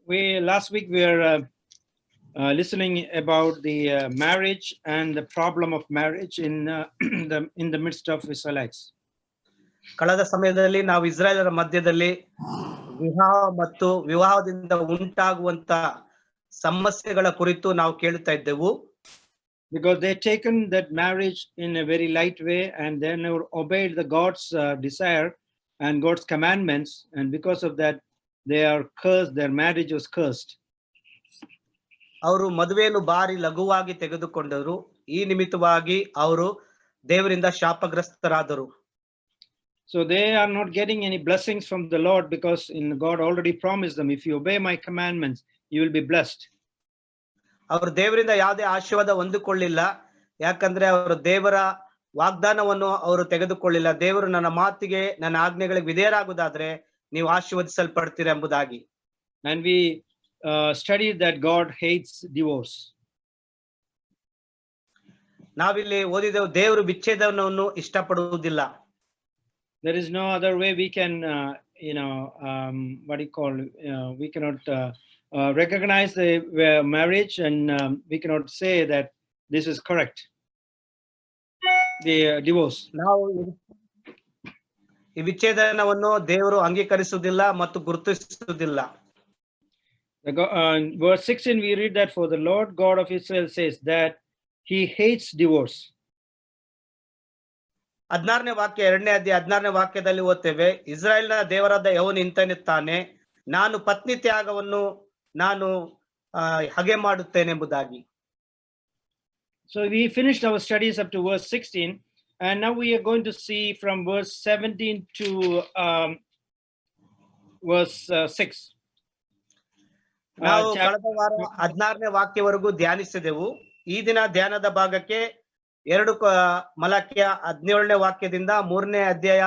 We last week we were listening about the marriage and the problem of marriage in the midst of Israelites. ಕಳೆದ ಸಮಯದಲ್ಲಿ ನಾವು ಇಸ್ರಾಯೇಲರ ಮಧ್ಯದಲ್ಲಿ ವಿವಾಹ ಮತ್ತು ವಿವಾಹದಿಂದ ಉಂಟಾಗುವಂತ ಸಮಸ್ಯೆಗಳ ಕುರಿತು ನಾವು ಕೇಳುತ್ತಾ ಇದ್ದೆವು. Because they taken that marriage in a very light way and they never obeyed the God's desire and God's commandments, and because of that they are cursed. Their marriage was cursed. ಅವರು ಮದುವೆಯನ್ನು ಬಾರಿ ಲಘುವಾಗಿ ತೆಗೆದುಕೊಂಡರು. ಈ ನಿಮಿತ್ತವಾಗಿ ಅವರು ದೇವರಿಂದ ಶಾಪಗ್ರಸ್ತರಾದರು. So they are not getting any blessings from the Lord, because God already promised them, if you obey my commandments, you will be blessed. ಅವರು ದೇವರಿಂದ ಯಾವುದೇ ಆಶೀರ್ವಾದ ಹೊಂದಿಕೊಳ್ಳಿಲ್ಲ, ಯಾಕಂದ್ರೆ ಅವರು ದೇವರ ವಾಗ್ದಾನವನ್ನು ಅವರು ತೆಗೆದುಕೊಳ್ಳಿಲ್ಲ. ದೇವರು ನನ್ನ ಮಾತಿಗೆ ನನ್ನ ಆಜ್ಞೆಗಳಿಗೆ ವಿಧೇಯರಾಗುವುದಾದ್ರೆ ನೀವು ಆಶೀರ್ವದಿಸಲ್ಪಡ್ತೀರ ಎಂಬುದಾಗಿ. And we studied that God hates divorce. ನಾವಿಲ್ಲಿ ಓದಿದೆವು, ದೇವರು ವಿಚ್ಛೇದನವನ್ನು ಇಷ್ಟಪಡುವುದಿಲ್ಲ. There is no other way we can we cannot recognize the marriage, and we cannot say that this is correct, the divorce. ನಾವು ಈ ವಿಚ್ಛೇದನವನ್ನು ದೇವರು ಅಂಗೀಕರಿಸುವುದಿಲ್ಲ ಮತ್ತು ಗುರುತಿಸುವುದಿಲ್ಲ. Verse 16 we read that, for the Lord God of Israel says that he hates divorce. 16ನೇ ವಾಕ್ಯ, 2ನೇ ಅಧ್ಯಾಯ 16ನೇ ವಾಕ್ಯದಲ್ಲಿ ಓದ್ತೇವೆ, ಇಸ್ರಾಯೇಲ್ನ ದೇವರಾದ ಯೆಹೋವನು ಇಂತೆನ್ನುತ್ತಾನೆ, ನಾನು ಪತ್ನಿ ತ್ಯಾಗವನ್ನು ನಾನು ಹಾಗೆ ಮಾಡುತ್ತೇನೆಂಬುದಾಗಿ. So we finished our studies up to verse 16, and now we are going to see from verse 17 to verse 6. ನಾವು ಕಳೆದ ವಾರ 16ನೇ ವಾಕ್ಯವರೆಗೂ ಧ್ಯಾನಿಸಿದೆವು. ಈ ದಿನ ಧ್ಯಾನದ ಭಾಗಕ್ಕೆ 2 ಮಲಾಕ್ಯ 17ನೇ ವಾಕ್ಯದಿಂದ 3ನೇ ಅಧ್ಯಾಯ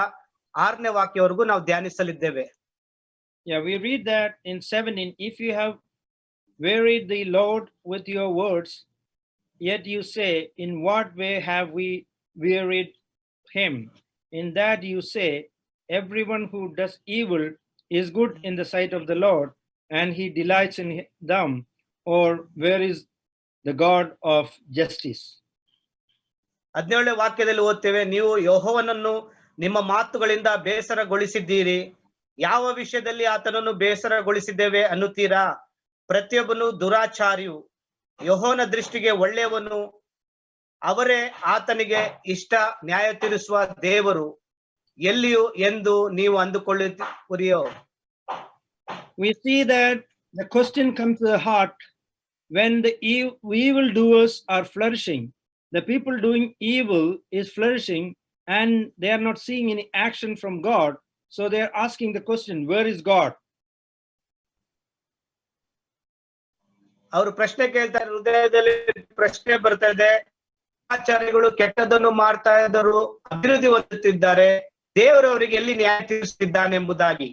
6ನೇ ವಾಕ್ಯವರೆಗೂ ನಾವು ಧ್ಯಾನಿಸಲಿದ್ದೇವೆ. Yeah, we read that in 17, if you have wearied the Lord with your words, yet you say, in what way have we wearied him? In that you say, everyone who does evil is good in the sight of the Lord, and he delights in them. Or where is the God of justice? 17ನೇ ವಾಕ್ಯದಲ್ಲಿ ಓದ್ತೇವೆ, ನೀವು ಯೆಹೋವನನ್ನು ನಿಮ್ಮ ಮಾತುಗಳಿಂದ ಬೇಸರಗೊಳಿಸಿದ್ದೀರಿ. ಯಾವ ವಿಷಯದಲ್ಲಿ ಆತನನ್ನು ಬೇಸರಗೊಳಿಸಿದ್ದೇವೆ ಅನ್ನುತ್ತೀರಾ? ಪ್ರತಿಯೊಬ್ಬನು ದುರಾಚಾರಿಯು, ಯೆಹೋವನ ದೃಷ್ಟಿಗೆ ಒಳ್ಳೆಯವನು, ಅವರೇ ಆತನಿಗೆ ಇಷ್ಟ ನ್ಯಾಯ ತೀರಿಸುವ ದೇವರು ಎಲ್ಲಿಯೂ ಎಂದು ನೀವು ಅಂದುಕೊಳ್ಳುತ್ತೀರಿಯೋ? We see that the question comes to the heart when the evil doers are flourishing. The people doing evil is flourishing, and they are not seeing any action from God. So they are asking the question, where is God? ಅವರು ಪ್ರಶ್ನೆ ಕೇಳ್ತಾರೆ, ಹೃದಯದಲ್ಲಿ ಪ್ರಶ್ನೆ ಬರ್ತಾ ಇದೆ, ಆಚಾರ್ಯಗಳು ಕೆಟ್ಟದನ್ನು ಮಾಡ್ತಾ ಇದ್ದರು, ಅಭಿವೃದ್ಧಿ ಹೊಂದುತ್ತಿದ್ದಾರೆ, ದೇವರು ಅವರಿಗೆ ಎಲ್ಲಿ ನ್ಯಾಯ ತೀರಿಸುತ್ತಿದ್ದಾನೆಂಬುದಾಗಿ.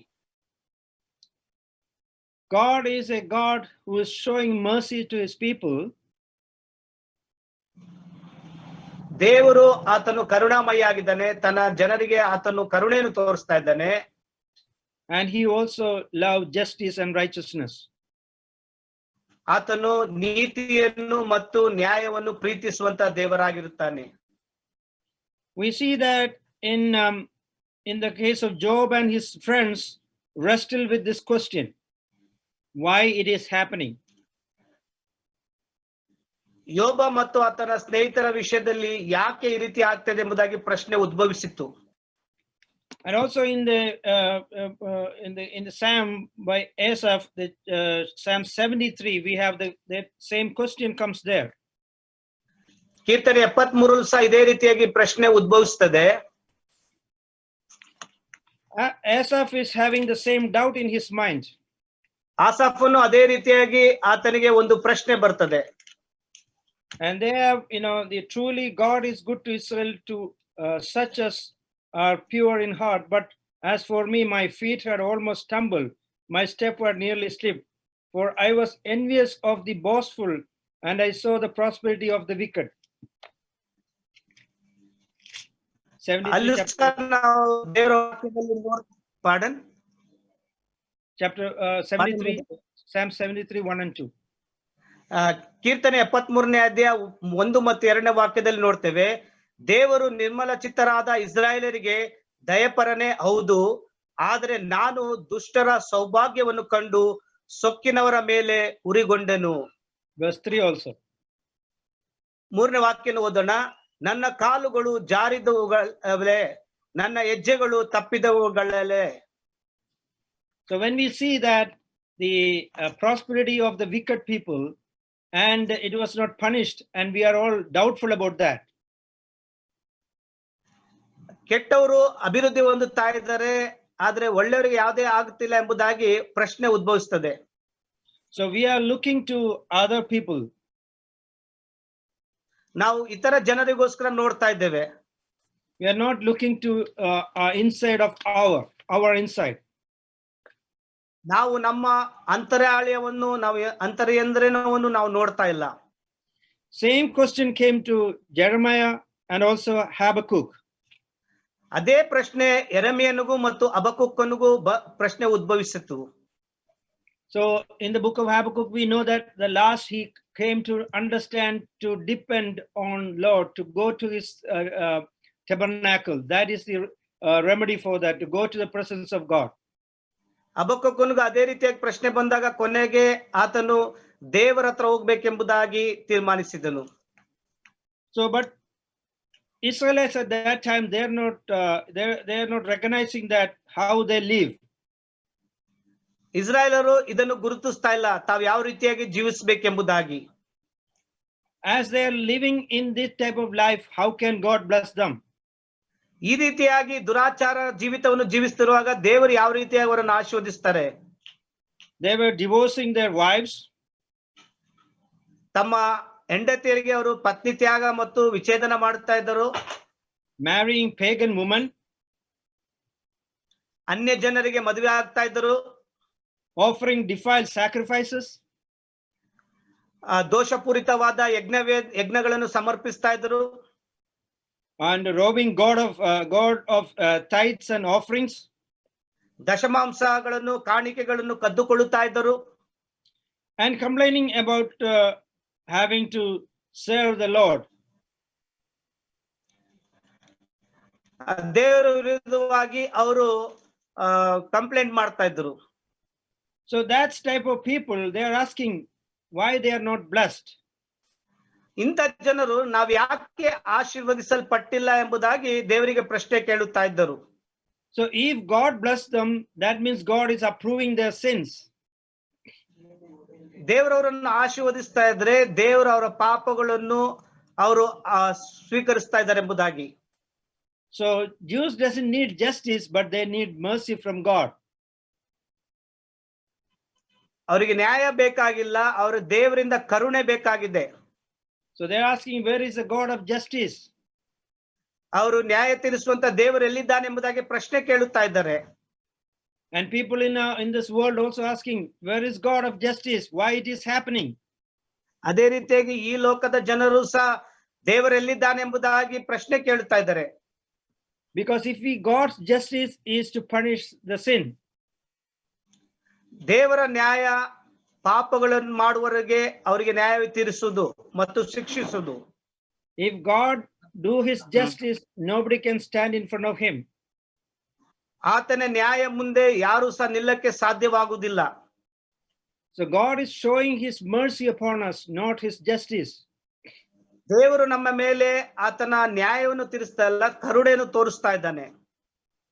God is a God who is showing mercy to his people. ದೇವರು ಆತನು ಕರುಣಾಮಯಿಯಾಗಿದ್ದಾನೆ, ತನ್ನ ಜನರಿಗೆ ಆತನು ಕರುಣೆಯನ್ನು ತೋರಿಸ್ತಾ ಇದ್ದಾನೆ. And he also loves justice and righteousness. ಆತನು ನೀತಿಯನ್ನು ಮತ್ತು ನ್ಯಾಯವನ್ನು ಪ್ರೀತಿಸುವಂತ ದೇವರಾಗಿರುತ್ತಾನೆ. We see that in the case of Job and his friends wrestle with this question, why it is happening. ಯೋಬ ಮತ್ತು ಆತನ ಸ್ನೇಹಿತರ ವಿಷಯದಲ್ಲಿ ಯಾಕೆ ಈ ರೀತಿ ಆಗ್ತದೆ ಎಂಬುದಾಗಿ ಪ್ರಶ್ನೆ ಉದ್ಭವಿಸಿತ್ತು. And also in the Psalm by Asaph, the Psalm 73, we have that same question comes there. ಕೀರ್ತನೆ 73 ಸಹ ಇದೇ ರೀತಿಯಾಗಿ ಪ್ರಶ್ನೆ ಉದ್ಭವಿಸುತ್ತದೆ. Asaph is having the same doubt in his mind. ಆಸಾಫನು ಅದೇ ರೀತಿಯಾಗಿ ಆತನಿಗೆ ಒಂದು ಪ್ರಶ್ನೆ ಬರ್ತದೆ. And they have, truly God is good to Israel, to such as are pure in heart. But as for me, my feet had almost stumbled, my step had nearly slipped. For I was envious of the boastful, and I saw the prosperity of the wicked. 73 chapter 73 Psalm 73, 1 and 2. ಕೀರ್ತನೆ 73ನೇ ಅಧ್ಯಾಯ 1 ಮತ್ತು 2ನೇ ವಾಕ್ಯದಲ್ಲಿ ನೋಡ್ತೇವೆ, ದೇವರು ನಿರ್ಮಲ ಚಿತ್ತರಾದ ಇಸ್ರಾಯೇಲರಿಗೆ ದಯಪರನೇ ಹೌದು, ಆದರೆ ನಾನು ದುಷ್ಟರ ಸೌಭಾಗ್ಯವನ್ನು ಕಂಡು ಸೊಕ್ಕಿನವರ ಮೇಲೆ ಉರಿಗೊಂಡೆನು. Verse 3 also. 3ನೇ ವಾಕ್ಯನ ಓದೋಣ. ನನ್ನ ಕಾಲುಗಳು ಜಾರಿದವುಗಳೇ, ನನ್ನ ಹೆಜ್ಜೆಗಳು ತಪ್ಪಿದವುಗಳೇ. So when we see that the prosperity of the wicked people and it was not punished, and we are all doubtful about that. ಕೆಟ್ಟವರು ಅಭಿವೃದ್ಧಿ ಹೊಂದುತ್ತಾ ಇದ್ದಾರೆ, ಆದ್ರೆ ಒಳ್ಳೆಯವರಿಗೆ ಯಾವುದೇ ಆಗುತ್ತಿಲ್ಲ ಎಂಬುದಾಗಿ ಪ್ರಶ್ನೆ ಉದ್ಭವಿಸುತ್ತದೆ. So we are looking to other people. ನಾವು ಇತರ ಜನರಿಗೋಸ್ಕರ ನೋಡ್ತಾ ಇದ್ದೇವೆ. We are not looking to inside of our inside. ನಾವು ನಮ್ಮ ಅಂತರ್ಯಾಳವನ್ನು, ನಾವು ಅಂತರ್ಯಂದ್ರವನ್ನು ನಾವು ನೋಡ್ತಾ ಇಲ್ಲ. Same question came to Jeremiah and also Habakkuk. ಅದೇ ಪ್ರಶ್ನೆ ಯೆರೆಮೀಯನಿಗೂ ಮತ್ತು ಹಬಕ್ಕೂಕನಿಗೂ ಪ್ರಶ್ನೆ ಉದ್ಭವಿಸಿತು. So in the book of Habakkuk, we know that the last he came to understand, to depend on Lord, to go to his tabernacle. That is the remedy for that, to go to the presence of God. ಹಬಕ್ಕೂಕನಿಗೂ ಅದೇ ರೀತಿಯಾಗಿ ಪ್ರಶ್ನೆ ಬಂದಾಗ ಕೊನೆಗೆ ಆತನು ದೇವರ ಹತ್ರ ಹೋಗ್ಬೇಕೆಂಬುದಾಗಿ ತೀರ್ಮಾನಿಸಿದನು. So but Israelites at that time, they're not recognizing that how they live. ಇಸ್ರಾಯೇಲರು ಇದನ್ನು ಗುರುತಿಸ್ತಾ ಇಲ್ಲ, ತಾವು ಯಾವ ರೀತಿಯಾಗಿ ಜೀವಿಸಬೇಕೆಂಬುದಾಗಿ. As they are living in this type of life, how can God bless them? ಈ ರೀತಿಯಾಗಿ ದುರಾಚಾರ ಜೀವಿತವನ್ನು ಜೀವಿಸುತ್ತಿರುವಾಗ ದೇವರು ಯಾವ ರೀತಿಯಾಗಿ ಅವರನ್ನು ಆಶೀರ್ವದಿಸ್ತಾರೆ? They were divorcing their wives. ತಮ್ಮ ಹೆಂಡತಿಯರಿಗೆ ಅವರು ಪತ್ನಿ ತ್ಯಾಗ ಮತ್ತು ವಿಚ್ಛೇದನ ಮಾಡುತ್ತಾ ಇದ್ದರು. Marrying pagan women. ಅನ್ಯ ಜನರಿಗೆ ಮದುವೆ ಆಗ್ತಾ ಇದ್ದರು. Offering defiled sacrifices. ದೋಷಪೂರಿತವಾದ ಯಜ್ಞಗಳನ್ನು ಸಮರ್ಪಿಸ್ತಾ ಇದ್ದರು. And robbing God of tithes and offerings. ದಶಮಾಂಶಗಳನ್ನು ಕಾಣಿಕೆಗಳನ್ನು ಕದ್ದುಕೊಳ್ಳುತ್ತಾ ಇದ್ದರು. And complaining about having to serve the Lord. ದೇವರ ವಿರುದ್ಧವಾಗಿ ಅವರು ಕಂಪ್ಲೇಂಟ್ ಮಾಡ್ತಾ ಇದ್ರು. So that's type of people, they are asking why they are not blessed. ಇಂಥ ಜನರು ನಾವು ಯಾಕೆ ಆಶೀರ್ವದಿಸಲ್ಪಟ್ಟಿಲ್ಲ ಎಂಬುದಾಗಿ ದೇವರಿಗೆ ಪ್ರಶ್ನೆ ಕೇಳುತ್ತಾ ಇದ್ದರು. So if God bless them, that means God is approving their sins. ದೇವರವರನ್ನು ಆಶೀರ್ವದಿಸ್ತಾ ಇದ್ರೆ ದೇವರು ಅವರ ಪಾಪಗಳನ್ನು ಅವರು ಸ್ವೀಕರಿಸ್ತಾ ಇದ್ದಾರೆ ಎಂಬುದಾಗಿ. So Jews doesn't need justice, but they need mercy from God. ಅವರಿಗೆ ನ್ಯಾಯ ಬೇಕಾಗಿಲ್ಲ, ಅವರು ದೇವರಿಂದ ಕರುಣೆ ಬೇಕಾಗಿದೆ. So they're asking, where is the God of justice? ಅವರು ನ್ಯಾಯ ತೀರಿಸುವಂತ ದೇವರು ಎಲ್ಲಿದ್ದಾನೆ ಎಂಬುದಾಗಿ ಪ್ರಶ್ನೆ ಕೇಳುತ್ತಾ ಇದ್ದಾರೆ. And people in this world also asking, where is God of justice? Why it is happening? ಅದೇ ರೀತಿಯಾಗಿ ಈ ಲೋಕದ ಜನರು ಸಹ ದೇವರು ಎಲ್ಲಿದ್ದಾನೆ ಎಂಬುದಾಗಿ ಪ್ರಶ್ನೆ ಕೇಳುತ್ತಾ ಇದ್ದಾರೆ. Because if God's justice is to punish the sin. ದೇವರ ನ್ಯಾಯ ಪಾಪಗಳನ್ನು ಮಾಡುವವರಿಗೆ ಅವರಿಗೆ ನ್ಯಾಯ ತೀರಿಸುವುದು ಮತ್ತು ಶಿಕ್ಷಿಸುವುದು. If God do his justice, nobody can stand in front of him. ಆತನ ನ್ಯಾಯ ಮುಂದೆ ಯಾರು ಸಹ ನಿಲ್ಲಕ್ಕೆ ಸಾಧ್ಯವಾಗುವುದಿಲ್ಲ. So God is showing his mercy upon us, not his justice. ದೇವರು ನಮ್ಮ ಮೇಲೆ ಆತನ ನ್ಯಾಯವನ್ನು ತೀರಿಸ್ತಾ ಇಲ್ಲ, ಕರುಣೆಯನ್ನು ತೋರಿಸ್ತಾ ಇದ್ದಾನೆ.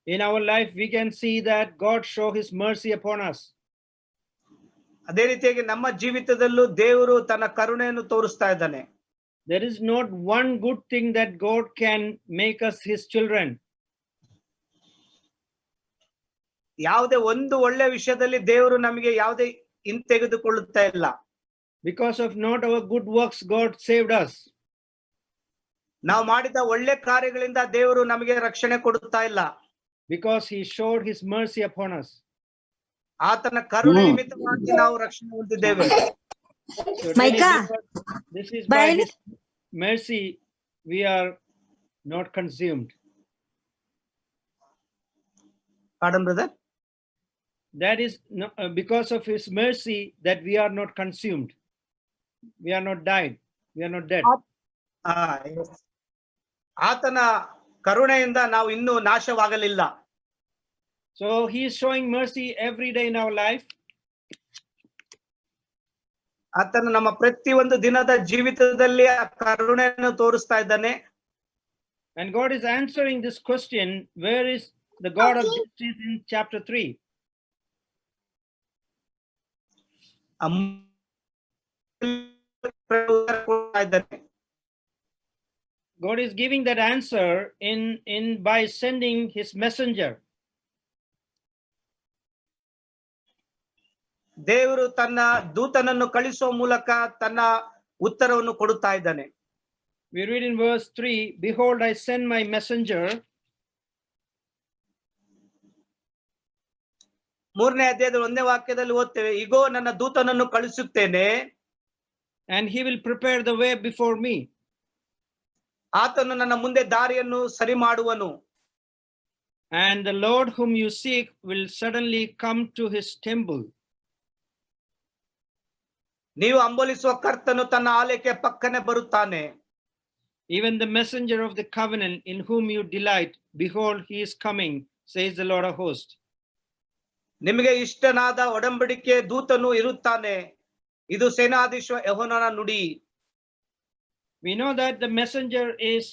In our life we can see that God show his mercy upon us. ಅದೇ ರೀತಿಯಾಗಿ ನಮ್ಮ ಜೀವಿತದಲ್ಲೂ ದೇವರು ತನ್ನ ಕರುಣೆಯನ್ನು ತೋರಿಸ್ತಾ ಇದ್ದಾನೆ. There is not one good thing that God can make us his children. ಯಾವುದೇ ಒಂದು ಒಳ್ಳೆ ವಿಷಯದಲ್ಲಿ ದೇವರು ನಮಗೆ ಯಾವುದೇ ಹಿಂತೆಗೆದುಕೊಳ್ಳುತ್ತಾ ಇಲ್ಲ. Because of not our good works, God saved us. ನಾವು ಮಾಡಿದ ಒಳ್ಳೆ ಕಾರ್ಯಗಳಿಂದ ದೇವರು ನಮಗೆ ರಕ್ಷಣೆ ಕೊಡುತ್ತಾ ಇಲ್ಲ. Because he showed his mercy upon us. ಆತನ ಕರುಣೆ ನಿಮಿತ್ತವಾಗಿ ನಾವು ರಕ್ಷಣೆ ಹೊಂದಿದ್ದೇವೆ. So this is by his mercy we are not consumed. Pardon, brother? that is because of his mercy that we are not consumed. We are not died. We are not dead. ಆ, yes. ಆತನ ಕರುಣೆಯಿಂದ ನಾವು ಇನ್ನೂ ನಾಶವಾಗಲಿಲ್ಲ. So he is showing mercy every day in our life. ಆತನು ನಮ್ಮ ಪ್ರತಿಯೊಂದು ದಿನದ ಜೀವಿತದಲ್ಲಿ ಆ ಕರುಣೆಯನ್ನು ತೋರಿಸ್ತಾ ಇದ್ದಾನೆ. And God is answering this question, where is the God of justice in chapter 3? God is giving that answer in by sending his messenger. ದೇವರು ತನ್ನ ದೂತನನ್ನು ಕಳಿಸುವ ಮೂಲಕ ತನ್ನ ಉತ್ತರವನ್ನು ಕೊಡುತ್ತಾ ಇದ್ದಾನೆ. We read in verse 3, behold, I send my messenger. ಮೂರನೇ ಅಧ್ಯಾಯದ 1ನೇ ವಾಕ್ಯದಲ್ಲಿ ಓದ್ತೇವೆ, ಇಗೋ ನನ್ನ ದೂತನನ್ನು ಕಳಿಸುತ್ತೇನೆ. And he will prepare the way before me. ಆತನು ನನ್ನ ಮುಂದೆ ದಾರಿಯನ್ನು ಸರಿ ಮಾಡುವನು. And the Lord whom you seek will suddenly come to his temple. ನೀವು ಹಂಬಲಿಸುವ ಕರ್ತನು ತನ್ನ ಆಲಯಕ್ಕೆ ಪಕ್ಕನೆ ಬರುತ್ತಾನೆ. Even the messenger of the covenant in whom you delight, behold, he is coming, says the Lord of hosts. ನಿಮಗೆ ಇಷ್ಟನಾದ ಒಡಂಬಡಿಕೆ ದೂತನು ಇರುತ್ತಾನೆ, ಇದು ಸೇನಾಧೀಶ್ವರ ಯೆಹೋವನ ನುಡಿ. We know that the messenger is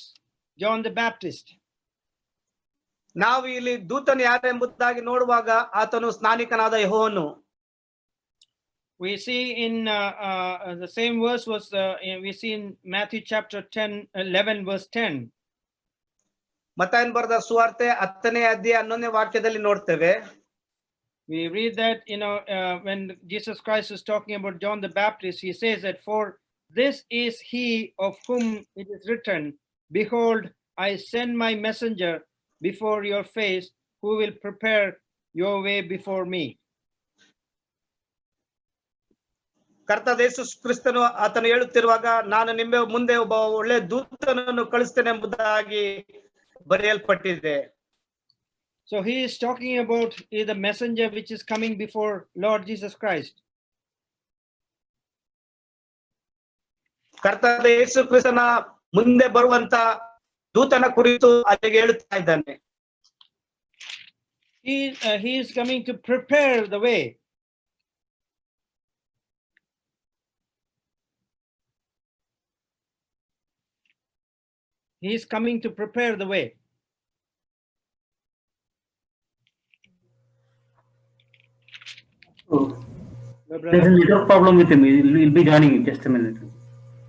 John the Baptist. ನಾವು ಇಲ್ಲಿ ದೂತನು ಯಾರೆಂಬುದಾಗಿ ನೋಡುವಾಗ ಆತನು ಸ್ನಾನಿಕನಾದ ಯೆಹೋವನು. We see in the same verse was we see in Matthew chapter 11 verse 10. ಮತ್ತಾಯನ ಬರೆದ ಸುವಾರ್ತೆ 10ನೇ ಅಧ್ಯಾಯ 11ನೇ ವಾಕ್ಯದಲ್ಲಿ ನೋಡ್ತೇವೆ. We read that, when Jesus Christ is talking about John the Baptist, he says that, for this is he of whom it is written, behold, I send my messenger before your face, who will prepare your way before me. ಕರ್ತನಾದ ಯೇಸು ಕ್ರಿಸ್ತನು ಆತನು ಹೇಳುತ್ತಿರುವಾಗ, ನಾನು ನಿಮ್ಮ ಮುಂದೆ ಒಬ್ಬ ಒಳ್ಳೆ ದೂತನನ್ನು ಕಳಿಸ್ತೇನೆ ಎಂಬುದಾಗಿ ಬರೆಯಲ್ಪಟ್ಟಿದೆ. So he is talking about the messenger which is coming before Lord Jesus Christ. ಕರ್ತನಾದ ಯೇಸು ಕ್ರಿಸ್ತನ ಮುಂದೆ ಬರುವಂತ ದೂತನ ಕುರಿತು ಅಲ್ಲಿಗೆ ಹೇಳುತ್ತಾ ಇದ್ದಾನೆ. He is coming to prepare the way. He is coming to prepare the way. Oh, there's a network problem with him. He'll be joining in just a minute.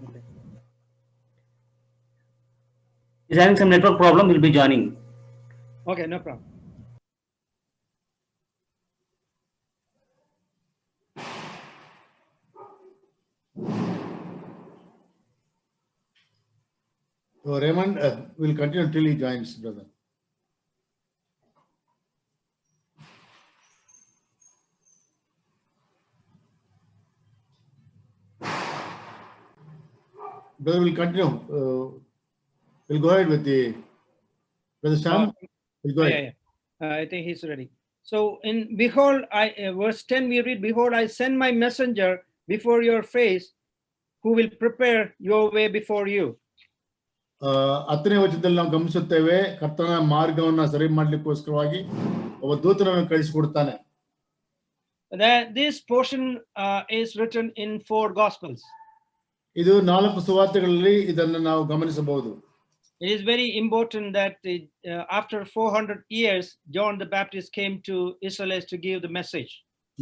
Okay. He's having some network problem. He'll be joining. Okay, no problem. So Raymond will continue till he joins, brother. Brother will continue. We'll go ahead with the brother Sam. We'll go ahead. I think he's ready. So in behold, verse 10 we read, behold, I send my messenger before your face, who will prepare your way before you. 10ನೇ ವಚನದಲ್ಲಿ ನಾವು ಗಮನಿಸುತ್ತೇವೆ, ಕರ್ತನ ಮಾರ್ಗವನ್ನ ಸರಿ ಮಾಡ್ಲಿಕ್ಕೋಸ್ಕರವಾಗಿ ಒಬ್ಬ ದೂತನನ್ನು ಕಳಿಸಿಕೊಡ್ತಾನೆ. This portion is written in 4 Gospels. ಇದು 4 ಸುವಾರ್ತೆಗಳಲ್ಲಿ ಇದನ್ನು ನಾವು ಗಮನಿಸಬಹುದು. It is very important that after 400 years, John the Baptist came to Israel to give the message.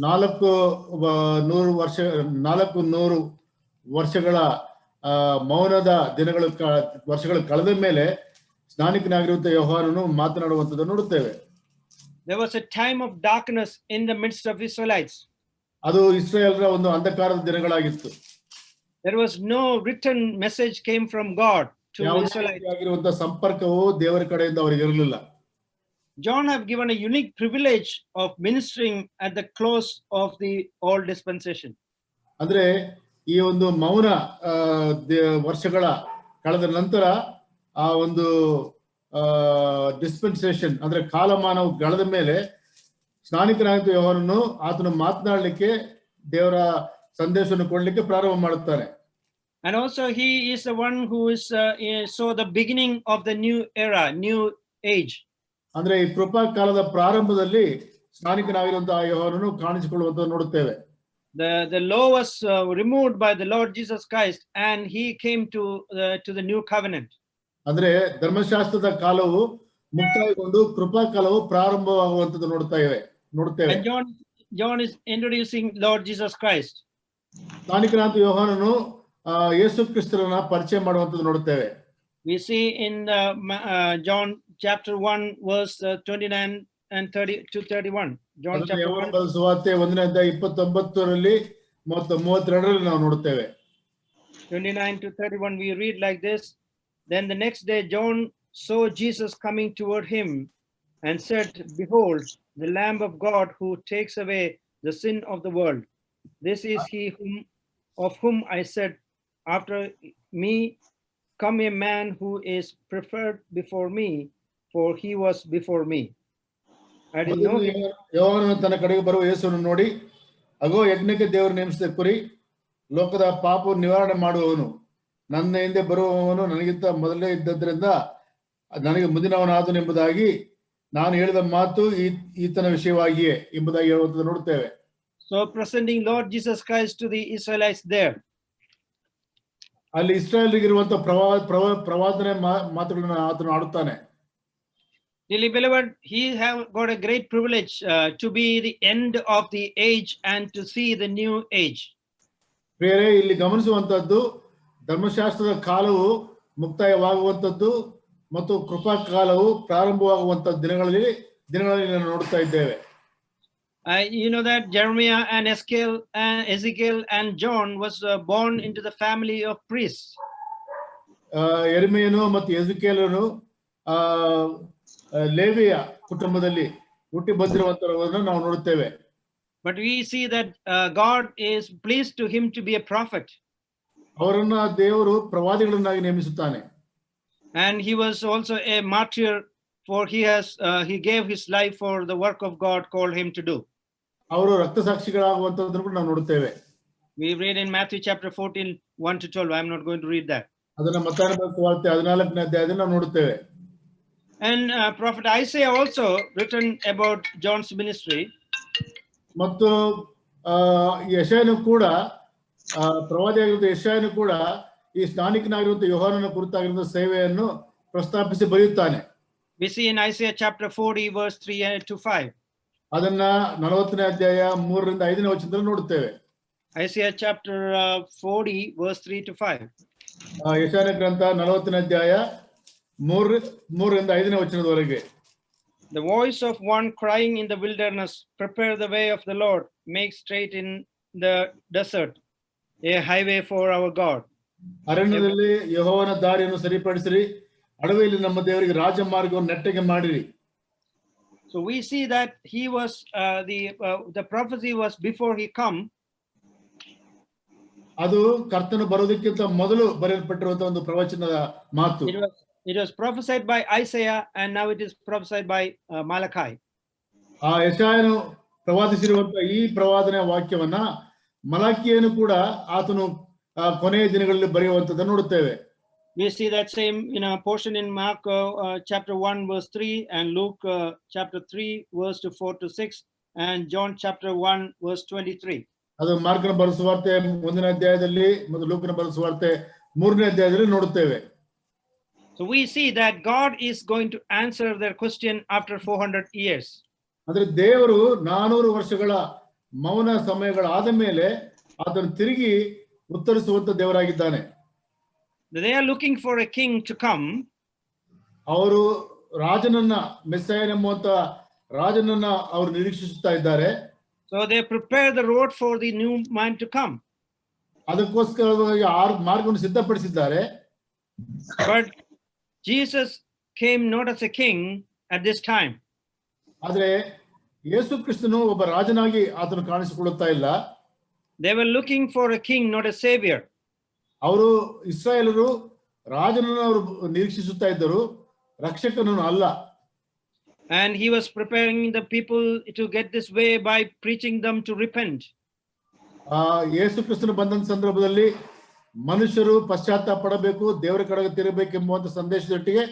400 ವರ್ಷಗಳ ಮೌನದ ವರ್ಷಗಳು ಕಳೆದ ಮೇಲೆ ಸ್ನಾನಿಕನಾಗಿರುವಂತಹ ಯೋಹಾನನು ಮಾತನಾಡುವಂತದ್ದನ್ನು ನೋಡುತ್ತೇವೆ. There was a time of darkness in the midst of Israelites. ಅದು ಇಸ್ರಾಯೇಲರ ಒಂದು ಅಂಧಕಾರದ ದಿನಗಳಾಗಿತ್ತು. There was no written message came from God to Israelites. ಆಗಿರುವಂತಹ ಸಂಪರ್ಕವು ದೇವರ ಕಡೆಯಿಂದ ಅವರಿಗೆ ಇರಲಿಲ್ಲ. John have given a unique privilege of ministering at the close of the old dispensation. ಅಂದ್ರೆ ಈ ಒಂದು ಮೌನ ವರ್ಷಗಳ ಕಳೆದ ನಂತರ ಆ ಒಂದು ಡಿಸ್ಪೆನ್ಸೇಷನ್ ಅಂದ್ರೆ ಕಾಲಮಾನವು ಕಳೆದ ಮೇಲೆ ಸ್ನಾನಿಕನಾದ ಯೋಹಾನನು ಆತನು ಮಾತನಾಡಲಿಕ್ಕೆ ದೇವರ ಸಂದೇಶವನ್ನು ಕೊಡ್ಲಿಕ್ಕೆ ಪ್ರಾರಂಭ ಮಾಡುತ್ತಾನೆ. And also he is the one who is so the beginning of the new era, new age. ಅಂದ್ರೆ ಈ ಕೃಪಾ ಕಾಲದ ಪ್ರಾರಂಭದಲ್ಲಿ ಸ್ನಾನಿಕನಾಗಿರುವಂತಹ ಯೋಹಾನನು ಕಾಣಿಸಿಕೊಳ್ಳುವಂತ ನೋಡುತ್ತೇವೆ. The law was removed by the Lord Jesus Christ, and he came to the new covenant. ಅಂದ್ರೆ ಧರ್ಮಶಾಸ್ತ್ರದ ಕಾಲವು ಮುಕ್ತಾಯಗೊಂಡು ಕೃಪಾ ಕಾಲವು ಪ್ರಾರಂಭವಾಗುವಂತದ್ದು ನೋಡುತ್ತೇವೆ. And John is introducing Lord Jesus Christ. ಸ್ನಾನಿಕನಾದ ಯೋಹಾನನು ಯೇಸು ಕ್ರಿಸ್ತನನ್ನ ಪರಿಚಯ ಮಾಡುವಂತದ್ದು ನೋಡುತ್ತೇವೆ. We see in John chapter 1 verse 29 and 30 to 31. John chapter 1 ಸುವಾರ್ತೆ 1ನೇ ಅಧ್ಯಾಯ 29ರಲ್ಲಿ ಮತ್ತು 32ರಲ್ಲಿ ನಾವು ನೋಡುತ್ತೇವೆ. 29 to 31 we read like this. Then the next day John saw Jesus coming toward him and said, "Behold, the Lamb of God who takes away the sin of the world. This is he of whom I said, after me come a man who is preferred before me, for he was before me." I didn't know him. ಯೋಹಾನನು ತನ್ನ ಕಡೆಗೆ ಬರುವ ಯೇಸುವನ್ನು ನೋಡಿ, ಅಗೋ ಯಜ್ಞಕ್ಕೆ ದೇವರು ನೇಮಿಸಿದ ಕುರಿ, ಲೋಕದ ಪಾಪವನ್ನು ನಿವಾರಣೆ ಮಾಡುವವನು, ನನ್ನ ಹಿಂದೆ ಬರುವವನು ನನಗಿಂತ ಮೊದಲೇ ಇದ್ದದ್ರಿಂದ ನನಗೆ ಮುಂದಿನವನಾದನು ಎಂಬುದಾಗಿ ನಾನು ಹೇಳಿದ ಮಾತು ಈತನ ವಿಷಯವಾಗಿಯೇ ಎಂಬುದಾಗಿ ಹೇಳುವಂಥದ್ದು ನೋಡುತ್ತೇವೆ. So presenting Lord Jesus Christ to the Israelites there. ಅಲ್ಲಿ ಇಸ್ರಾಯೇಲಿಗಿರುವಂತಹ ಪ್ರವಾದನೆ ಮಾತುಗಳನ್ನು ಆತನು ಆಡುತ್ತಾನೆ. Dearly beloved, he have got a great privilege to be the end of the age and to see the new age. ಪ್ರಿಯರೇ, ಇಲ್ಲಿ ಗಮನಿಸುವಂತದ್ದು ಧರ್ಮಶಾಸ್ತ್ರದ ಕಾಲವು ಮುಕ್ತಾಯವಾಗುವಂತದ್ದು ಮತ್ತು ಕೃಪಾ ಕಾಲವು ಪ್ರಾರಂಭವಾಗುವಂತ ದಿನಗಳಲ್ಲಿ ನಾವು ನೋಡ್ತಾ ಇದ್ದೇವೆ. You know that Jeremiah and Ezekiel and John was born into the family of priests. ಯೆರೆಮೀಯನು ಮತ್ತು ಎಜೆಕೀಯೇಲನು ಲೇವಿಯ ಕುಟುಂಬದಲ್ಲಿ ಹುಟ್ಟಿ ಬಂದಿರುವಂತವರನ್ನು ನಾವು ನೋಡುತ್ತೇವೆ. But we see that God is pleased to him to be a prophet. ಅವರನ್ನ ದೇವರು ಪ್ರವಾದಿಗಳನ್ನಾಗಿ ನೇಮಿಸುತ್ತಾನೆ. And he was also a martyr, for he gave his life for the work of God called him to do. ಅವರು ರಕ್ತಸಾಕ್ಷಿಗಳಾಗುವಂತದ್ದನ್ನು ಕೂಡ ನಾವು ನೋಡುತ್ತೇವೆ. We read in Matthew chapter 14 1 to 12. I am not going to read that. ಅದನ್ನ ಮತ್ತಾಯನ ಸುವಾರ್ತೆ 14ನೇ ಅಧ್ಯಾಯದಲ್ಲಿ ನಾವು ನೋಡುತ್ತೇವೆ. And prophet Isaiah also written about John's ministry. ಮತ್ತು ಯೆಶಾಯನು ಕೂಡ ಪ್ರವಾದಿಯಾಗಿರುವ ಯೆಶಾಯನು ಕೂಡ ಈ ಸ್ನಾನಿಕನಾಗಿರುವಂತ ಯೋಹಾನನ ಕುರಿತಾಗಿರುವ ಸೇವೆಯನ್ನು ಪ್ರಸ್ತಾಪಿಸಿ ಬರೆಯುತ್ತಾನೆ. We see in Isaiah chapter 40 verse 3 to 5. ಅದನ್ನ 40ನೇ ಅಧ್ಯಾಯ 3ರಿಂದ 5ನೇ ವಚನದಲ್ಲಿ ನೋಡುತ್ತೇವೆ. Isaiah chapter 40 verse 3 to 5. ಯೆಶಾಯನ ಗ್ರಂಥ 40ನೇ ಅಧ್ಯಾಯ 3ರಿಂದ 5ನೇ ವಚನದವರೆಗೆ. The voice of one crying in the wilderness, prepare the way of the Lord, make straight in the desert a highway for our God. ಅರಣ್ಯದಲ್ಲಿ ಯೆಹೋವನ ದಾರಿಯನ್ನು ಸರಿಪಡಿಸಿರಿ, ಅಡವಿಯಲ್ಲಿ ನಮ್ಮ ದೇವರಿಗೆ ರಾಜಮಾರ್ಗವನ್ನು ನೆಟ್ಟಗೆ ಮಾಡಿರಿ. So we see that he was the prophecy was before he come. ಅದು ಕರ್ತನು ಬರೋದಕ್ಕಿಂತ ಮೊದಲು ಬರೆಯಲ್ಪಟ್ಟಿರುವಂತಹ ಒಂದು ಪ್ರವಚನದ ಮಾತು. It was prophesied by Isaiah and now it is prophesied by Malachi. ಯೆಶಾಯನು ಪ್ರವಾದಿಸಿರುವಂತಹ ಈ ಪ್ರವಾದನೆಯ ವಾಕ್ಯವನ್ನ ಮಲಾಕಿಯನು ಕೂಡ ಆತನು ಕೊನೆಯ ದಿನಗಳಲ್ಲಿ ಬರೆಯುವಂತದ್ದನ್ನು ನೋಡುತ್ತೇವೆ. We see that same portion in Mark chapter 1 verse 3 and Luke chapter 3 verse 4 to 6 and John chapter 1 verse 23. ಅದು ಮಾರ್ಕನ ಬರೆದ ಸುವಾರ್ತೆ 1ನೇ ಅಧ್ಯಾಯದಲ್ಲಿ ಮತ್ತು ಲೂಕನ ಬರೆದ ಸುವಾರ್ತೆ 3ನೇ ಅಧ್ಯಾಯದಲ್ಲಿ ನೋಡುತ್ತೇವೆ. So we see that God is going to answer their question after 400 years. ಅಂದ್ರೆ ದೇವರು 400 ವರ್ಷಗಳ ಮೌನ ಸಮಯಗಳಾದ ಮೇಲೆ ಆತನು ತಿರುಗಿ ಉತ್ತರಿಸುವಂತ ದೇವರಾಗಿದ್ದಾನೆ. They are looking for a king to come. ಅವರು ರಾಜನನ್ನ ಮೆಸ್ಸಾಯನ ಎಂಬುವಂತ ರಾಜನನ್ನ ಅವರು ನಿರೀಕ್ಷಿಸುತ್ತಾ ಇದ್ದಾರೆ. So they prepare the road for the new man to come. ಅದಕ್ಕೋಸ್ಕರವಾಗಿ ಮಾರ್ಗವನ್ನು ಸಿದ್ಧಪಡಿಸಿದ್ದಾರೆ. But Jesus came not as a king at this time. ಆದ್ರೆ ಯೇಸು ಕ್ರಿಸ್ತನು ಒಬ್ಬ ರಾಜನಾಗಿ ಆತನು ಕಾಣಿಸಿಕೊಳ್ಳುತ್ತಾ ಇಲ್ಲ. They were looking for a king, not a savior. ಅವರು ಇಸ್ರಾಯೇಲರು ರಾಜನನ್ನು ಅವರು ನಿರೀಕ್ಷಿಸುತ್ತಾ ಇದ್ದರು, ರಕ್ಷಕನನ್ನು ಅಲ್ಲ. And he was preparing the people to get this way by preaching them to repent. ಯೇಸು ಕ್ರಿಸ್ತನು ಬಂದಂತ ಸಂದರ್ಭದಲ್ಲಿ ಮನುಷ್ಯರು ಪಶ್ಚಾತ್ತಾಪ ಪಡಬೇಕು, ದೇವರ ಕಡೆಗೆ ತಿರುಗಬೇಕೆಂಬುವಂತ ಸಂದೇಶದೊಟ್ಟಿಗೆ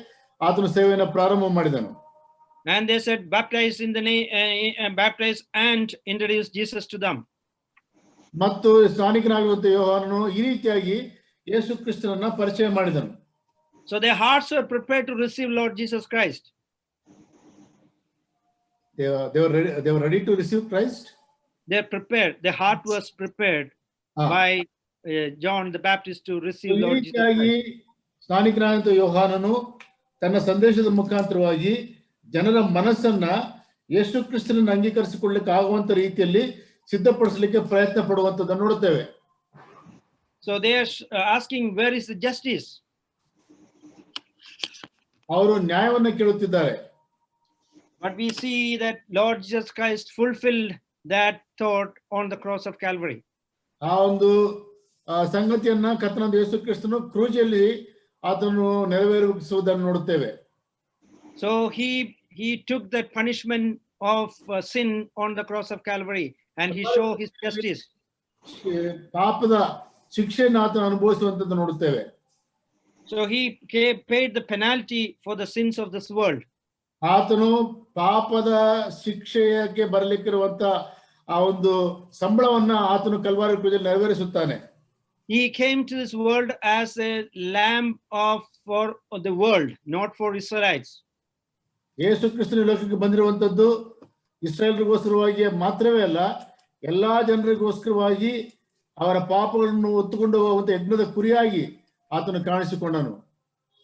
ಆತನು ಸೇವೆಯನ್ನು ಪ್ರಾರಂಭ ಮಾಡಿದನು. And they said, baptize in the name, baptize and introduce Jesus to them. ಮತ್ತು ಸ್ನಾನಿಕನಾಗಿರುವಂತ ಯೋಹಾನನು ಈ ರೀತಿಯಾಗಿ ಯೇಸು ಕ್ರಿಸ್ತನನ್ನ ಪರಿಚಯ ಮಾಡಿದನು. So their hearts were prepared to receive Lord Jesus Christ. They were ready to receive Christ. They're prepared. Their heart was prepared by John the Baptist to receive Lord Jesus Christ. ಸ್ನಾನಿಕನಾದಂತ ಯೋಹಾನನು ತನ್ನ ಸಂದೇಶದ ಮುಖಾಂತರವಾಗಿ ಜನರ ಮನಸ್ಸನ್ನ ಯೇಸು ಕ್ರಿಸ್ತನನ್ನು ಅಂಗೀಕರಿಸಿಕೊಳ್ಳಲಿಕ್ಕೆ ಆಗುವಂತ ರೀತಿಯಲ್ಲಿ ಸಿದ್ಧಪಡಿಸಲಿಕ್ಕೆ ಪ್ರಯತ್ನ ಪಡುವಂತದನ್ನು ನೋಡುತ್ತೇವೆ. So they are asking, where is the justice? ಅವರು ನ್ಯಾಯವನ್ನು ಕೇಳುತ್ತಿದ್ದಾರೆ. But we see that Lord Jesus Christ fulfilled that thought on the cross of Calvary. ಆ ಒಂದು ಸಂಗತಿಯನ್ನ ಕರ್ತನಾದ ಯೇಸು ಕ್ರಿಸ್ತನು ಕ್ರೂಜಲ್ಲಿ ಆತನು ನೆರವೇರಿಸುವುದನ್ನು ನೋಡುತ್ತೇವೆ. So he took that punishment of sin on the cross of Calvary and he showed his justice. ಪಾಪದ ಶಿಕ್ಷೆಯನ್ನು ಆತನು ಅನುಭವಿಸುವಂತದ್ದು ನೋಡುತ್ತೇವೆ. So he paid the penalty for the sins of this world. ಆತನು ಪಾಪದ ಶಿಕ್ಷೆಗೆ ಬರಲಿಕ್ಕಿರುವಂತ ಆ ಒಂದು ಸಂಬಳವನ್ನ ಆತನು Calvary ಕ್ರೂಜಲ್ಲಿ ನೆರವೇರಿಸುತ್ತಾನೆ. He came to this world as a lamb for the world, not for Israelites. ಯೇಸು ಕ್ರಿಸ್ತನ ಲೋಕಕ್ಕೆ ಬಂದಿರುವಂತದ್ದು ಇಸ್ರಾಯೇಲ್ರಿಗೋಸ್ಕರವಾಗಿ ಮಾತ್ರವೇ ಅಲ್ಲ, ಎಲ್ಲಾ ಜನರಿಗೋಸ್ಕರವಾಗಿ ಅವರ ಪಾಪಗಳನ್ನು ಹೊತ್ತುಕೊಂಡು ಹೋಗುವಂತ ಯಜ್ಞದ ಕುರಿಯಾಗಿ ಆತನು ಕಾಣಿಸಿಕೊಂಡನು.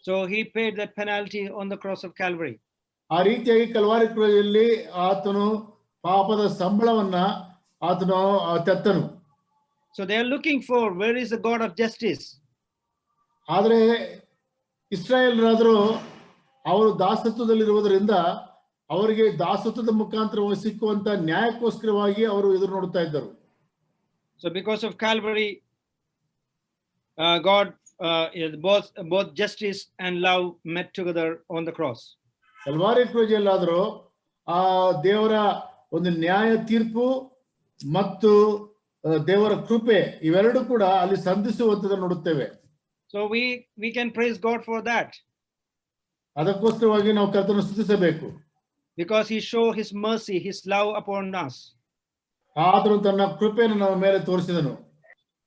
So he paid that penalty on the cross of Calvary. ಆ ರೀತಿಯಾಗಿ ಕಲ್ವಾರಿ ಕ್ರೂಜಲ್ಲಿ ಆತನು ಪಾಪದ ಸಂಬಳವನ್ನ ಆತನು ತೆತ್ತನು. So they are looking for, where is the God of justice? ಆದರೆ ಇಸ್ರಾಯೇಲರಾದರೂ ಅವರು ದಾಸತ್ವದಲ್ಲಿರುವುದರಿಂದ ಅವರಿಗೆ ದಾಸತ್ವದ ಮುಖಾಂತರವಾಗಿ ಸಿಕ್ಕುವಂತ ನ್ಯಾಯಕ್ಕೋಸ್ಕರವಾಗಿ ಅವರು ಎದುರು ನೋಡುತ್ತಾ ಇದ್ದರು. So because of Calvary, God, both justice and love met together on the cross. Calvary ಕ್ರೂಜಲ್ಲಾದರೂ ಆ ದೇವರ ಒಂದು ನ್ಯಾಯ ತೀರ್ಪು ಮತ್ತು ದೇವರ ಕೃಪೆ ಇವೆರಡು ಕೂಡ ಅಲ್ಲಿ ಸಂಧಿಸುವಂತದನ್ನು ನೋಡುತ್ತೇವೆ. So we can praise God for that. ಅದಕ್ಕೋಸ್ಕರವಾಗಿ ನಾವು ಕರ್ತನನ್ನು ಸ್ತುತಿಸಬೇಕು. Because he showed his mercy, his love upon us. ಆತನು ತನ್ನ ಕೃಪೆಯನ್ನು ನಮ್ಮ ಮೇಲೆ ತೋರಿಸಿದನು.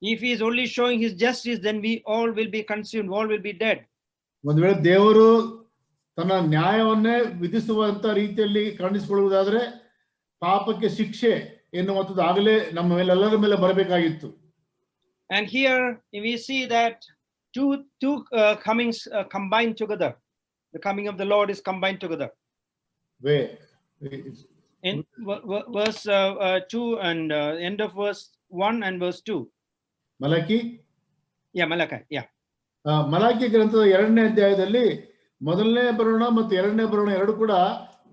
If he is only showing his justice, then we all will be consumed, all will be dead. ಒಂದು ವೇಳೆ ದೇವರು ತನ್ನ ನ್ಯಾಯವನ್ನೇ ವಿಧಿಸುವಂತ ರೀತಿಯಲ್ಲಿ ಕಾಣಿಸಿಕೊಳ್ಳುವುದಾದ್ರೆ ಪಾಪಕ್ಕೆ ಶಿಕ್ಷೆ ಎನ್ನುವಂಥದ್ದು ಆಗಲೇ ನಮ್ಮ ಮೇಲೆಲ್ಲರ ಮೇಲೆ ಬರಬೇಕಾಗಿತ್ತು. And here we see that two comings combined together. The coming of the Lord is combined together. In verse 2 and end of verse 1 and verse 2. ಮಲಕಿ, Malachi. Malachi ಗ್ರಂಥದ 2ನೇ ಅಧ್ಯಾಯದಲ್ಲಿ ಮೊದಲನೇ ಬರೋಣ ಮತ್ತು 2ನೇ ಬರೋಣ ಎರಡು ಕೂಡ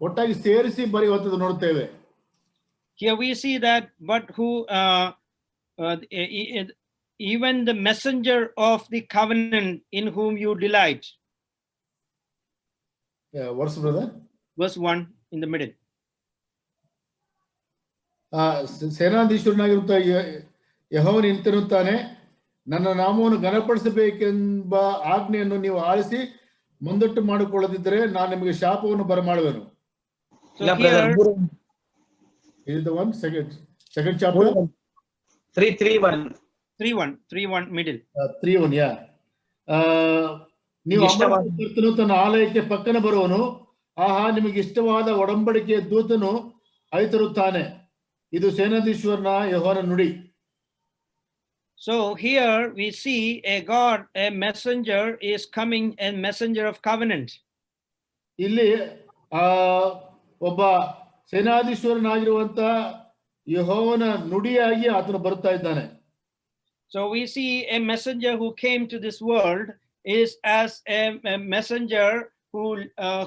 ಒಟ್ಟಾಗಿ ಸೇರಿಸಿ ಬರೆಯುವಂಥದ್ದು ನೋಡುತ್ತೇವೆ. Here we see that, but who even the messenger of the covenant in whom you delight. What's brother? Verse 1 in the middle. ಸೇನಾಧೀಶ್ವರನಾಗಿರುತ್ತ ಯೆಹೋವನು ಇಂತೆನ್ನುತ್ತಾನೆ, ನನ್ನ ನಾಮವನ್ನು ಘನಪಡಿಸಬೇಕೆಂಬ ಆಜ್ಞೆಯನ್ನು ನೀವು ಆಲಿಸಿ ಮುಂದಟ್ಟು ಮಾಡಿಕೊಳ್ಳದಿದ್ದರೆ ನಾನು ನಿಮಗೆ ಶಾಪವನ್ನು ಬರಮಾಡುವೆನು. So here, is the one second chapter 3:1 middle. 3:1 ನೀವು ಕರ್ತನು ತನ್ನ ಆಲಯಕ್ಕೆ ಪಕ್ಕನೆ ಬರುವನು, ಆಹಾ ನಿಮಗೆ ಇಷ್ಟವಾದ ಒಡಂಬಡಿಕೆಯ ದೂತನು ಐತರುತ್ತಾನೆ. ಇದು ಸೇನಾಧೀಶ್ವರನ ಯೆಹೋವನ ನುಡಿ. So here we see a messenger is coming, a messenger of covenant. ಇಲ್ಲಿ ಒಬ್ಬ ಸೇನಾಧೀಶ್ವರನಾಗಿರುವಂತ ಯೆಹೋವನ ನುಡಿಯಾಗಿ ಆತನು ಬರುತ್ತಾ ಇದ್ದಾನೆ. So we see a messenger who came to this world is as a messenger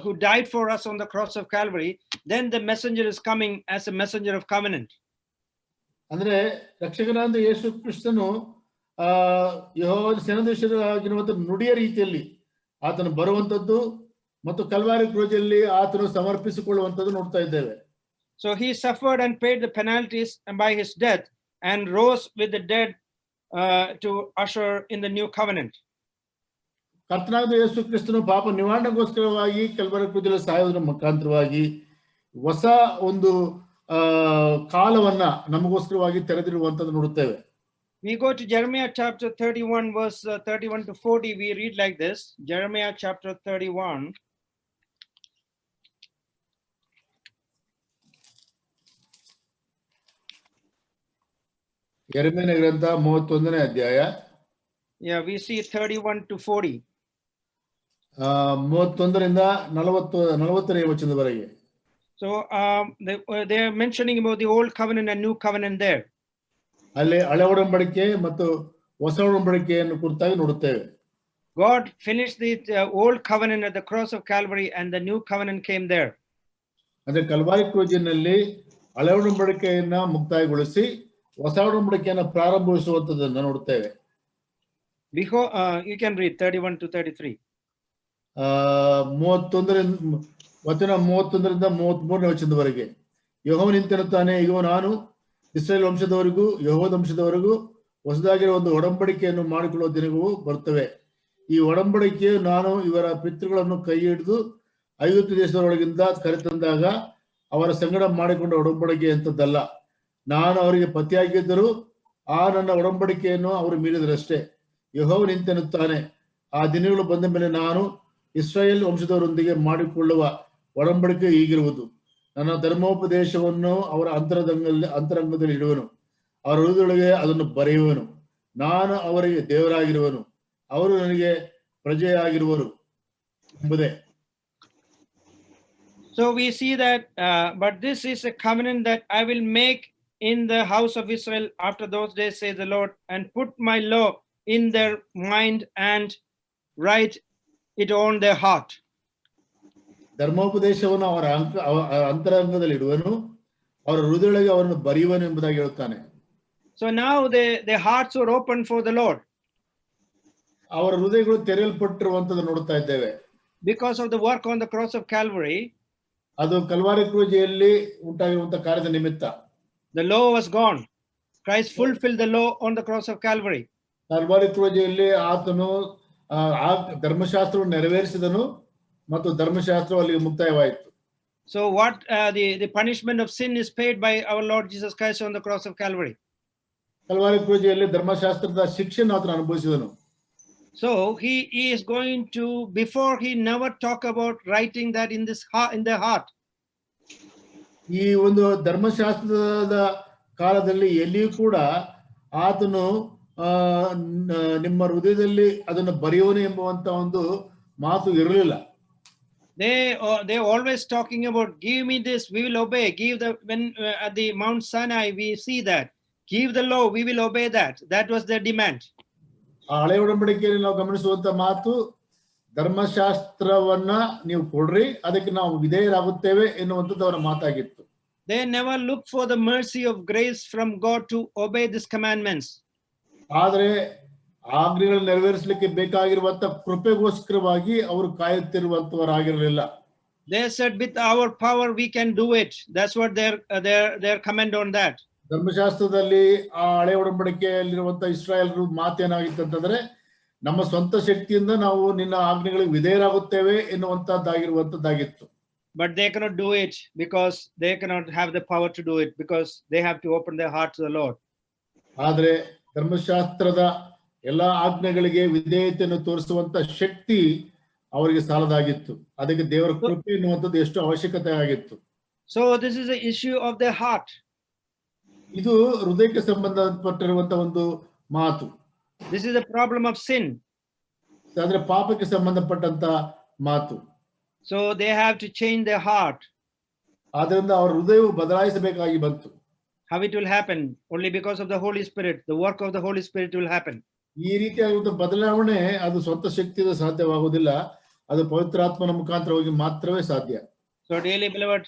who died for us on the cross of Calvary. Then the messenger is coming as a messenger of covenant. ಅಂದ್ರೆ ರಕ್ಷಕನಾದ ಯೇಸು ಕ್ರಿಸ್ತನು ಯೆಹೋವನ ಸೇನಾಧೀಶ್ವರನಾಗಿರುವಂತ ನುಡಿಯ ರೀತಿಯಲ್ಲಿ ಆತನು ಬರುವಂತದ್ದು ಮತ್ತು Calvary ಕ್ರೂಜಲ್ಲಿ ಆತನು ಸಮರ್ಪಿಸಿಕೊಳ್ಳುವಂತದ್ದು ನೋಡ್ತಾ ಇದ್ದೇವೆ. So he suffered and paid the penalties by his death and rose with the dead to usher in the new covenant. ಕರ್ತನಾದ ಯೇಸು ಕ್ರಿಸ್ತನು ಪಾಪ ನಿವಾರಣೆಗೋಸ್ಕರವಾಗಿ ಕಲ್ವಾರಿ ಕ್ರೂಜಲ್ಲಿ ಸಾಯುವುದರ ಮುಖಾಂತರವಾಗಿ ಹೊಸ ಒಂದು ಕಾಲವನ್ನ ನಮಗೋಸ್ಕರವಾಗಿ ತೆರೆದಿರುವಂತದ್ದು ನೋಡುತ್ತೇವೆ. We go to Jeremiah chapter 31 verse 31 to 40. We read like this. Jeremiah chapter 31. ಯೆರೆಮೀಯನ ಗ್ರಂಥ 31ನೇ ಅಧ್ಯಾಯ. Yeah, we see 31 to 40. 31ರಿಂದ 40ನೇ ವಚನದವರೆಗೆ. So they are mentioning about the old covenant and new covenant there. ಅಲ್ಲಿ ಹಳೆ ಒಡಂಬಡಿಕೆ ಮತ್ತು ಹೊಸ ಒಡಂಬಡಿಕೆಯನ್ನು ಕುರಿತಾಗಿ ನೋಡುತ್ತೇವೆ. God finished the old covenant at the cross of Calvary and the new covenant came there. ಅಂದ್ರೆ Calvary ಕ್ರೂಜಿನಲ್ಲಿ ಹಳೆ ಒಡಂಬಡಿಕೆಯನ್ನ ಮುಕ್ತಾಯಗೊಳಿಸಿ ಹೊಸ ಒಡಂಬಡಿಕೆಯನ್ನು ಪ್ರಾರಂಭಿಸುವಂತದನ್ನು ನೋಡುತ್ತೇವೆ. You can read 31 to 33. 31ರಿಂದ 33ನೇ ವಚನದವರೆಗೆ. ಯೆಹೋವನು ಇಂತೆನ್ನುತ್ತಾನೆ, ಈಗ ನಾನು ಇಸ್ರಾಯೇಲ್ ವಂಶದವರಿಗೂ ಯೆಹೂದ ವಂಶದವರಿಗೂ ಹೊಸದಾಗಿರುವ ಒಂದು ಒಡಂಬಡಿಕೆಯನ್ನು ಮಾಡಿಕೊಳ್ಳುವ ದಿನಗಳು ಬರ್ತವೆ. ಈ ಒಡಂಬಡಿಕೆಯು ನಾನು ಇವರ ಪಿತೃಗಳನ್ನು ಕೈ ಹಿಡಿದು ಐಗುಪ್ತ ದೇಶದೊಳಗಿಂದ ಕರೆತಂದಾಗ ಅವರ ಸಂಗಡ ಮಾಡಿಕೊಂಡ ಒಡಂಬಡಿಕೆ ಅಂತದ್ದಲ್ಲ. ನಾನು ಅವರಿಗೆ ಪತಿಯಾಗಿದ್ದರೂ ಆ ನನ್ನ ಒಡಂಬಡಿಕೆಯನ್ನು ಅವರು ಮೀರಿದರಷ್ಟೇ. ಯೆಹೋವನು ಇಂತೆನ್ನುತ್ತಾನೆ, ಆ ದಿನಗಳು ಬಂದ ಮೇಲೆ ನಾನು ಇಸ್ರಾಯೇಲ್ ವಂಶದವರೊಂದಿಗೆ ಮಾಡಿಕೊಳ್ಳುವ ಒಡಂಬಡಿಕೆ ಹೀಗಿರುವುದು. ನನ್ನ ಧರ್ಮೋಪದೇಶವನ್ನು ಅವರ ಅಂತರಂಗದಲ್ಲಿ ಇಡುವನು, ಅವರ ಹೃದಯದೊಳಗೆ ಅದನ್ನು ಬರೆಯುವನು. ನಾನು ಅವರಿಗೆ ದೇವರಾಗಿರುವನು, ಅವರು ನನಗೆ ಪ್ರಜೆಯಾಗಿರುವರು ಎಂಬುದೇ. So we see that, but this is a covenant that I will make in the house of Israel after those days, says the Lord, and put my law in their mind and write it on their heart. ಧರ್ಮೋಪದೇಶವನ್ನು ಅವರ ಅಂತರಂಗದಲ್ಲಿ ಇಡುವನು, ಅವರ ಹೃದಯದೊಳಗೆ ಅವರನ್ನು ಬರೆಯುವನು ಎಂಬುದಾಗಿ ಹೇಳುತ್ತಾನೆ. So now their hearts were open for the Lord. ಅವರ ಹೃದಯಗಳು ತೆರೆಯಲ್ಪಟ್ಟಿರುವಂತದ್ದು ನೋಡುತ್ತಾ ಇದ್ದೇವೆ. Because of the work on the cross of Calvary, ಅದು ಕಲ್ವಾರಿ ಕ್ರೂಜೆಯಲ್ಲಿ ಉಂಟಾಗಿರುವಂತಹ ಕಾರ್ಯದ ನಿಮಿತ್ತ the law was gone. Christ fulfilled the law on the cross of Calvary. Calvary ಕ್ರೂಜೆಯಲ್ಲಿ ಆತನು ಧರ್ಮಶಾಸ್ತ್ರವನ್ನು ನೆರವೇರಿಸಿದನು ಮತ್ತು ಧರ್ಮಶಾಸ್ತ್ರವು ಅಲ್ಲಿಗೆ ಮುಕ್ತಾಯವಾಯಿತು. So what the punishment of sin is paid by our Lord Jesus Christ on the cross of Calvary. Calvary ಕ್ರೂಜೆಯಲ್ಲಿ ಧರ್ಮಶಾಸ್ತ್ರದ ಶಿಕ್ಷೆಯನ್ನು ಆತನು ಅನುಭವಿಸಿದನು. So he is going to, before he never talk about writing that in their heart. ಈ ಒಂದು ಧರ್ಮಶಾಸ್ತ್ರದ ಕಾಲದಲ್ಲಿ ಎಲ್ಲಿಯೂ ಕೂಡ ಆತನು ನಿಮ್ಮ ಹೃದಯದಲ್ಲಿ ಅದನ್ನು ಬರೆಯುವನು ಎಂಬುವಂತ ಒಂದು ಮಾತು ಇರಲಿಲ್ಲ. They always talking about, give me this, we will obey. When at the Mount Sinai we see that, give the law, we will obey that. That was their demand. ಆ ಹಳೆ ಒಡಂಬಡಿಕೆಯಲ್ಲಿ ನಾವು ಗಮನಿಸುವಂತ ಮಾತು, ಧರ್ಮಶಾಸ್ತ್ರವನ್ನ ನೀವು ಕೊಡ್ರಿ, ಅದಕ್ಕೆ ನಾವು ವಿಧೇಯರಾಗುತ್ತೇವೆ ಎನ್ನುವಂಥದ್ದು ಅವರ ಮಾತಾಗಿತ್ತು. They never look for the mercy of grace from God to obey these commandments. ಆದರೆ ಆಜ್ಞೆಗಳನ್ನು ನೆರವೇರಿಸಲಿಕ್ಕೆ ಬೇಕಾಗಿರುವಂತ ಕೃಪೆಗೋಸ್ಕರವಾಗಿ ಅವರು ಕಾಯುತ್ತಿರುವಂತವರಾಗಿರಲಿಲ್ಲ. They said, with our power we can do it. That's what their comment on that. ಧರ್ಮಶಾಸ್ತ್ರದಲ್ಲಿ ಆ ಹಳೆ ಒಡಂಬಡಿಕೆಯಲ್ಲಿರುವಂತ ಇಸ್ರಾಯೇಲರು ಮಾತೇನಾಗಿತ್ತಂತಂದ್ರೆ, ನಮ್ಮ ಸ್ವಂತ ಶಕ್ತಿಯಿಂದ ನಾವು ನಿನ್ನ ಆಜ್ಞೆಗಳಿಗೆ ವಿಧೇಯರಾಗುತ್ತೇವೆ ಎನ್ನುವಂತದ್ದಾಗಿರುವಂತದ್ದಾಗಿತ್ತು. But they cannot do it because they cannot have the power to do it, because they have to open their heart to the Lord. ಆದ್ರೆ ಧರ್ಮಶಾಸ್ತ್ರದ ಎಲ್ಲಾ ಆಜ್ಞೆಗಳಿಗೆ ವಿಧೇಯತೆಯನ್ನು ತೋರಿಸುವಂತ ಶಕ್ತಿ ಅವರಿಗೆ ಸಾಲದಾಗಿತ್ತು. ಅದಕ್ಕೆ ದೇವರ ಕೃಪೆ ಎನ್ನುವಂಥದ್ದು ಎಷ್ಟು ಅವಶ್ಯಕತೆ ಆಗಿತ್ತು. So this is the issue of their heart. ಇದು ಹೃದಯಕ್ಕೆ ಸಂಬಂಧಪಟ್ಟಿರುವಂತ ಒಂದು ಮಾತು. This is the problem of sin. ಆದ್ರೆ ಪಾಪಕ್ಕೆ ಸಂಬಂಧಪಟ್ಟಂತ ಮಾತು. So they have to change their heart. ಆದ್ರಿಂದ ಅವರ ಹೃದಯವು ಬದಲಾಯಿಸಬೇಕಾಗಿ ಬಂತು. How it will happen? Only because of the Holy Spirit. The work of the Holy Spirit will happen. ಈ ರೀತಿಯಾದ ಬದಲಾವಣೆ ಅದು ಸ್ವಂತ ಶಕ್ತಿಯಿಂದ ಸಾಧ್ಯವಾಗುವುದಿಲ್ಲ, ಅದು ಪವಿತ್ರಾತ್ಮನ ಮುಖಾಂತರವಾಗಿ ಮಾತ್ರವೇ ಸಾಧ್ಯ. So dearly beloved,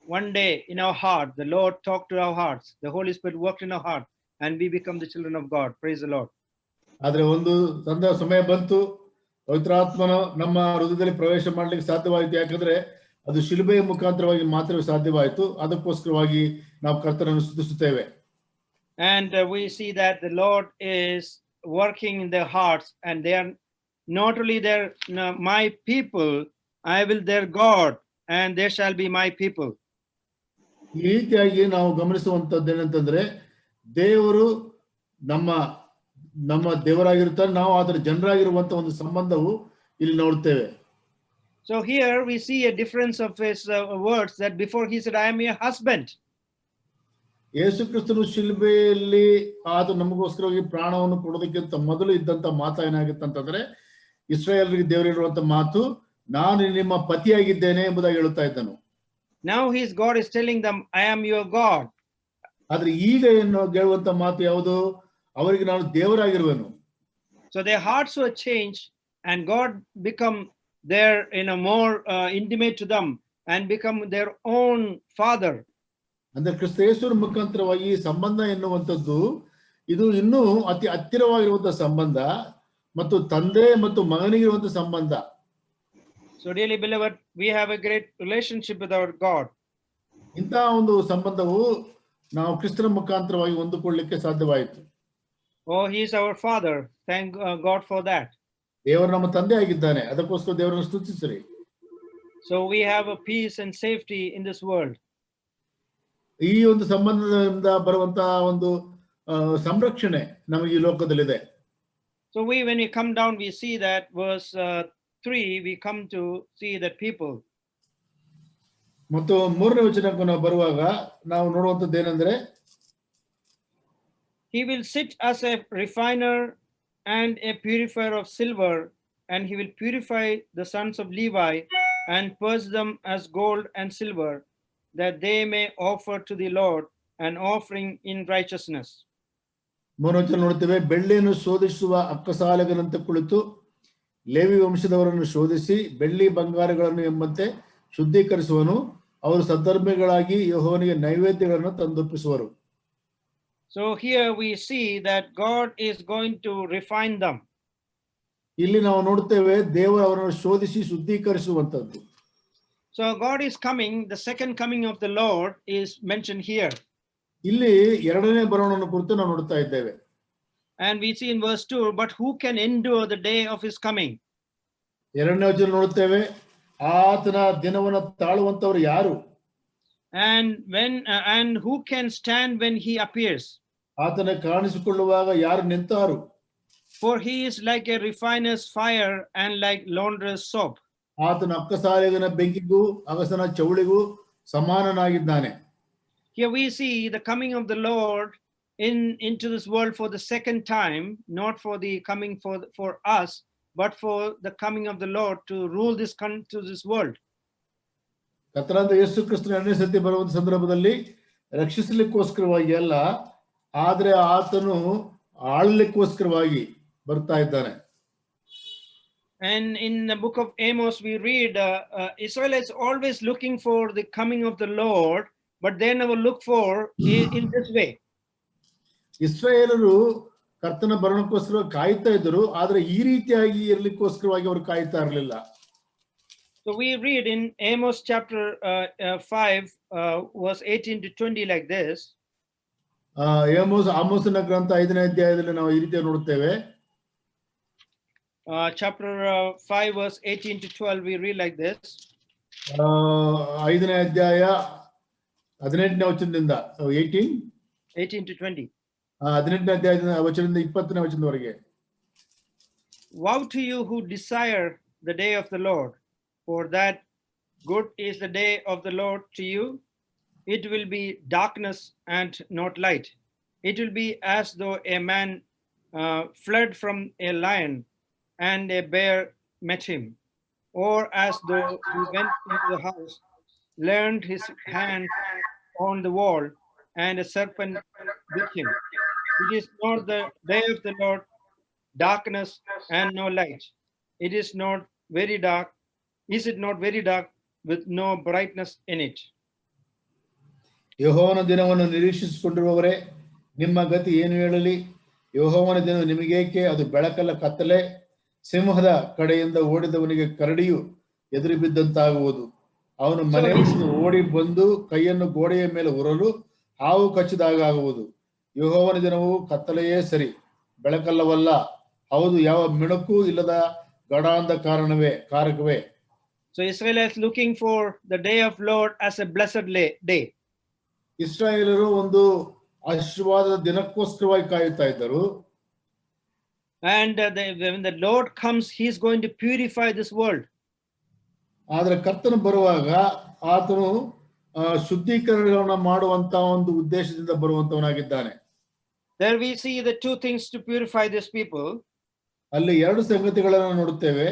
one day in our heart, the Lord talked to our hearts. The Holy Spirit worked in our heart, and we become the children of God. Praise the Lord. ಆದ್ರೆ ಒಂದು ಸಮಯ ಬಂತು, ಪವಿತ್ರಾತ್ಮನ ನಮ್ಮ ಹೃದಯದಲ್ಲಿ ಪ್ರವೇಶ ಮಾಡ್ಲಿಕ್ಕೆ ಸಾಧ್ಯವಾಯಿತು. ಯಾಕಂದ್ರೆ ಅದು ಶಿಲುಬೆಯ ಮುಖಾಂತರವಾಗಿ ಮಾತ್ರವೇ ಸಾಧ್ಯವಾಯಿತು. ಅದಕ್ಕೋಸ್ಕರವಾಗಿ ನಾವು ಕರ್ತನನ್ನು ಸ್ತುತಿಸುತ್ತೇವೆ. And we see that the Lord is working in their hearts, and they are not only their my people, I will their God, and they shall be my people. ಈ ರೀತಿಯಾಗಿ ನಾವು ಗಮನಿಸುವಂತದ್ದು ಏನಂತಂದ್ರೆ, ದೇವರು ನಮ್ಮ ನಮ್ಮ ದೇವರಾಗಿರ್ತಾರೆ, ನಾವು ಅದರ ಜನರಾಗಿರುವಂತ ಒಂದು ಸಂಬಂಧವು ಇಲ್ಲಿ ನೋಡ್ತೇವೆ. So here we see a difference of his words, that before he said, I am your husband. ಯೇಸು ಕ್ರಿಸ್ತನು ಶಿಲುಬೆಯಲ್ಲಿ ಆತ ನಮಗೋಸ್ಕರವಾಗಿ ಪ್ರಾಣವನ್ನು ಕೊಡೋದಕ್ಕಿಂತ ಮೊದಲು ಇದ್ದಂತ ಮಾತು ಏನಾಗಿತ್ತಂತಂದ್ರೆ, ಇಸ್ರಾಯೇಲರಿಗೆ ದೇವರಿರುವಂತ ಮಾತು, ನಾನು ನಿಮ್ಮ ಪತಿಯಾಗಿದ್ದೇನೆ ಎಂಬುದಾಗಿ ಹೇಳುತ್ತಾ ಇದ್ದನು. Now his God is telling them, I am your God. ಆದ್ರೆ ಈಗ ಏನು ಹೇಳುವಂತ ಮಾತು ಯಾವುದು? ಅವರಿಗೆ ನಾನು ದೇವರಾಗಿರುವೆನು. So their hearts were changed, and God become their more intimate to them and become their own father. ಅಂದ್ರೆ ಕ್ರಿಸ್ತ ಯೇಸುವಿನ ಮುಖಾಂತರವಾಗಿ ಈ ಸಂಬಂಧ ಎನ್ನುವಂಥದ್ದು ಇದು ಇನ್ನೂ ಅತಿ ಹತ್ತಿರವಾಗಿರುವಂತಹ ಸಂಬಂಧ ಮತ್ತು ತಂದೆ ಮತ್ತು ಮಗನಿಗಿರುವಂತಹ ಸಂಬಂಧ. So dearly beloved, we have a great relationship with our God. ಇಂತಹ ಒಂದು ಸಂಬಂಧವು ನಾವು ಕ್ರಿಸ್ತನ ಮುಖಾಂತರವಾಗಿ ಹೊಂದಿಕೊಳ್ಳಲಿಕ್ಕೆ ಸಾಧ್ಯವಾಯಿತು. Oh, he is our father. Thank God for that. ದೇವರು ನಮ್ಮ ತಂದೆ ಆಗಿದ್ದಾನೆ, ಅದಕ್ಕೋಸ್ಕರ ದೇವರನ್ನು ಸ್ತುತಿಸಿರಿ. So we have a peace and safety in this world. ಈ ಒಂದು ಸಂಬಂಧದಿಂದ ಬರುವಂತಹ ಒಂದು ಸಂರಕ್ಷಣೆ ನಮಗೆ ಈ ಲೋಕದಲ್ಲಿದೆ. So when we come down, we see that verse 3, we come to see that people. ಮತ್ತು 3ನೇ ವಚನಕ್ಕೆ ನಾವು ಬರುವಾಗ ನಾವು ನೋಡುವಂತದ್ದು ಏನಂದ್ರೆ, He will sit as a refiner and a purifier of silver, and he will purify the sons of Levi and purge them as gold and silver, that they may offer to the Lord an offering in righteousness. 3ನೇ ವಚನ ನೋಡ್ತೇವೆ, ಬೆಳ್ಳಿಯನ್ನು ಶೋಧಿಸುವ ಅಕ್ಕಸಾಲಿಗನಂತೆ ಕುಳಿತು Levi ವಂಶದವರನ್ನು ಶೋಧಿಸಿ ಬೆಳ್ಳಿ ಬಂಗಾರಗಳನ್ನು ಎಂಬಂತೆ ಶುದ್ಧೀಕರಿಸುವನು. ಅವರು ಸದ್ಧರ್ಮಿಗಳಾಗಿ ಯೆಹೋವನಿಗೆ ನೈವೇದ್ಯಗಳನ್ನು ತಂದೊಪ್ಪಿಸುವರು. So here we see that God is going to refine them. ಇಲ್ಲಿ ನಾವು ನೋಡ್ತೇವೆ ದೇವರು ಅವರನ್ನು ಶೋಧಿಸಿ ಶುದ್ಧೀಕರಿಸುವಂತದ್ದು. So God is coming, the second coming of the Lord is mentioned here. ಇಲ್ಲಿ ಎರಡನೇ ಬರೋಣವನ್ನು ಕುರಿತು ನಾವು ನೋಡ್ತಾ ಇದ್ದೇವೆ. And we see in verse 2, but who can endure the day of his coming? 2ನೇ ವಚನ ನೋಡುತ್ತೇವೆ, ಆತನ ದಿನವನ್ನು ತಾಳುವಂತವರು ಯಾರು? And who can stand when he appears? ಆತನ ಕಾಣಿಸಿಕೊಳ್ಳುವಾಗ ಯಾರು ನಿಂತಾರು? For he is like a refiner's fire and like launderer's soap. ಆತನ ಅಕ್ಕಸಾಲಿಗನ ಬೆಂಕಿಗೂ ಅಗಸನ ಚೌಳಿಗೂ ಸಮಾನನಾಗಿದ್ದಾನೆ. Here we see the coming of the Lord into this world for the second time, not for the coming for us, but for the coming of the Lord to rule this world. ಕರ್ತನಾದ ಯೇಸು ಕ್ರಿಸ್ತನ ಎರಡನೇ ಸತಿ ಬರುವಂತ ಸಂದರ್ಭದಲ್ಲಿ ರಕ್ಷಿಸಲಿಕ್ಕೋಸ್ಕರವಾಗಿ ಅಲ್ಲ, ಆದ್ರೆ ಆತನು ಆಳಲಿಕ್ಕೋಸ್ಕರವಾಗಿ ಬರ್ತಾ ಇದ್ದಾನೆ. And in the book of Amos we read Israelites always looking for the coming of the Lord, but they never look for in this way. ಇಸ್ರಾಯೇಲರು ಕರ್ತನ ಬರೋಣಕ್ಕೋಸ್ಕರ ಕಾಯ್ತಾ ಇದ್ದರು, ಆದ್ರೆ ಈ ರೀತಿಯಾಗಿ ಇರ್ಲಿಕ್ಕೋಸ್ಕರವಾಗಿ ಅವರು ಕಾಯ್ತಾ ಇರಲಿಲ್ಲ. So we read in Amos chapter 5 verse 18 to 20 like this. ಆಮೋಸನ ಗ್ರಂಥ 5ನೇ ಅಧ್ಯಾಯದಲ್ಲಿ ನಾವು ಈ ರೀತಿ ನೋಡುತ್ತೇವೆ. Chapter 5 verse 18 to 12 we read like this. 5ನೇ ಅಧ್ಯಾಯ 18ನೇ ವಚನದಿಂದ 18 to 20. 18ನೇ ಅಧ್ಯಾಯದ ವಚನದಿಂದ 20ನೇ ವಚನದವರೆಗೆ. Woe to you who desire the day of the Lord, for that good is the day of the Lord to you. It will be darkness and not light. It will be as though a man fled from a lion and a bear met him, or as though he went into the house, leaned his hand on the wall, and a serpent bit him. It is not the day of the Lord, darkness and no light. It is not very dark. Is it not very dark with no brightness in it? ಯೆಹೋವನ ದಿನವನ್ನು ನಿರೀಕ್ಷಿಸಿಕೊಂಡಿರುವವರೇ, ನಿಮ್ಮ ಗತಿ ಏನು ಹೇಳಲಿ? ಯೆಹೋವನ ದಿನ ನಿಮಗೇಕೆ? ಅದು ಬೆಳಕಲ್ಲ ಕತ್ತಲೆ. ಸಿಂಹದ ಕಡೆಯಿಂದ ಓಡಿದವನಿಗೆ ಕರಡಿಯು ಎದುರು ಬಿದ್ದಂತಾಗುವುದು. ಅವನು So ಮನೆ he's- ಬಿಟ್ಟು ಓಡಿ ಬಂದು ಕೈಯನ್ನು ಗೋಡೆಯ ಮೇಲೆ ಉರಲು ಹಾವು ಕಚ್ಚಿದಾಗ ಆಗುವುದು. ಯೆಹೋವನ ದಿನವು ಕತ್ತಲೆಯೇ ಸರಿ, ಬೆಳಕಲ್ಲವಲ್ಲ. ಹೌದು, ಯಾವ ಮಿಣುಕು ಇಲ್ಲದ ಕಾರಕವೇ. So Israelites looking for the day of Lord as a blessed day. ಇಸ್ರಾಯೇಲರು ಒಂದು ಆಶೀರ್ವಾದದ ದಿನಕ್ಕೋಸ್ಕರವಾಗಿ ಕಾಯುತ್ತಾ ಇದ್ದರು. And when the Lord comes, he's going to purify this world. ಆದ್ರೆ ಕರ್ತನು ಬರುವಾಗ ಆತನು ಶುದ್ಧೀಕರಣವನ್ನು ಮಾಡುವಂತ ಒಂದು ಉದ್ದೇಶದಿಂದ ಬರುವಂತವನಾಗಿದ್ದಾನೆ. There we see the two things to purify these people. ಅಲ್ಲಿ ಎರಡು ಸಂಗತಿಗಳನ್ನು ನೋಡುತ್ತೇವೆ.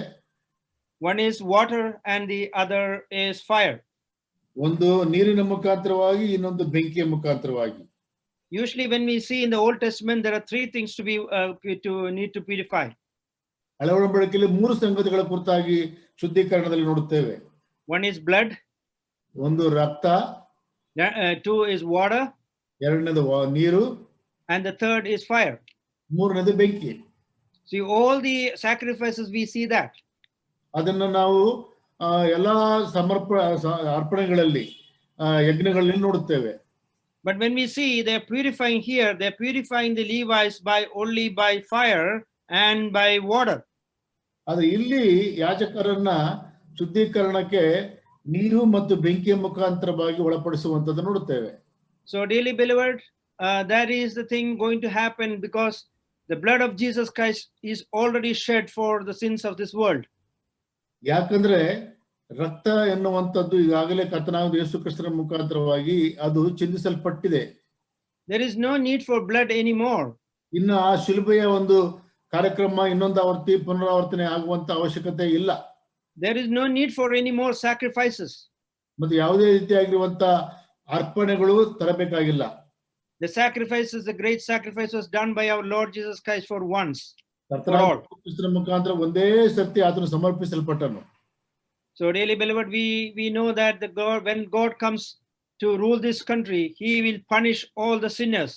One is water and the other is fire. ಒಂದು ನೀರಿನ ಮುಖಾಂತರವಾಗಿ, ಇನ್ನೊಂದು ಬೆಂಕಿಯ ಮುಖಾಂತರವಾಗಿ. Usually when we see in the Old Testament, there are three things to need to purify. ಹಳೆ ಒಡಂಬಡಿಕೆಯಲ್ಲಿ ಮೂರು ಸಂಗತಿಗಳ ಕುರಿತಾಗಿ ಶುದ್ಧೀಕರಣದಲ್ಲಿ ನೋಡುತ್ತೇವೆ. One is blood. ಒಂದು ರಕ್ತ, Two is water. ಎರಡನೇದು ನೀರು, And the third is fire. ಮೂರನೇದು ಬೆಂಕಿ. See, all the sacrifices we see that. ಅದನ್ನು ನಾವು ಎಲ್ಲಾ ಅರ್ಪಣೆಗಳಲ್ಲಿ ಯಜ್ಞಗಳಲ್ಲಿ ನೋಡುತ್ತೇವೆ. But when we see they're purifying here, they're purifying the Levites only by fire and by water. ಆದ್ರೆ ಇಲ್ಲಿ ಯಾಜಕರನ್ನ ಶುದ್ಧೀಕರಣಕ್ಕೆ ನೀರು ಮತ್ತು ಬೆಂಕಿಯ ಮುಖಾಂತರವಾಗಿ ಒಳಪಡಿಸುವಂತದ್ದು ನೋಡುತ್ತೇವೆ. So dearly beloved, that is the thing going to happen because the blood of Jesus Christ is already shed for the sins of this world. ಯಾಕಂದ್ರೆ ರಕ್ತ ಎನ್ನುವಂಥದ್ದು ಈಗಾಗಲೇ ಕರ್ತನಾದ ಯೇಸು ಕ್ರಿಸ್ತನ ಮುಖಾಂತರವಾಗಿ ಅದು ಚಿಂದಿಸಲ್ಪಟ್ಟಿದೆ. There is no need for blood anymore. ಇನ್ನು ಆ ಶಿಲುಬೆಯ ಒಂದು ಕಾರ್ಯಕ್ರಮ ಇನ್ನೊಂದು ಪುನರಾವರ್ತನೆ ಆಗುವಂತ ಅವಶ್ಯಕತೆ ಇಲ್ಲ. There is no need for any more sacrifices. ಮತ್ತೆ ಯಾವುದೇ ರೀತಿಯಾಗಿರುವಂತ ಅರ್ಪಣೆಗಳು ತರಬೇಕಾಗಿಲ್ಲ. The sacrifice is the great sacrifice was done by our Lord Jesus Christ for once. ಕರ್ತನಾದ ಯೇಸು ಕ್ರಿಸ್ತನ ಮುಖಾಂತರ ಒಂದೇ ಸರ್ತಿ ಆತನು ಸಮರ್ಪಿಸಲ್ಪಟ್ಟನು. So dearly beloved, we know that when God comes to rule this country, he will punish all the sinners.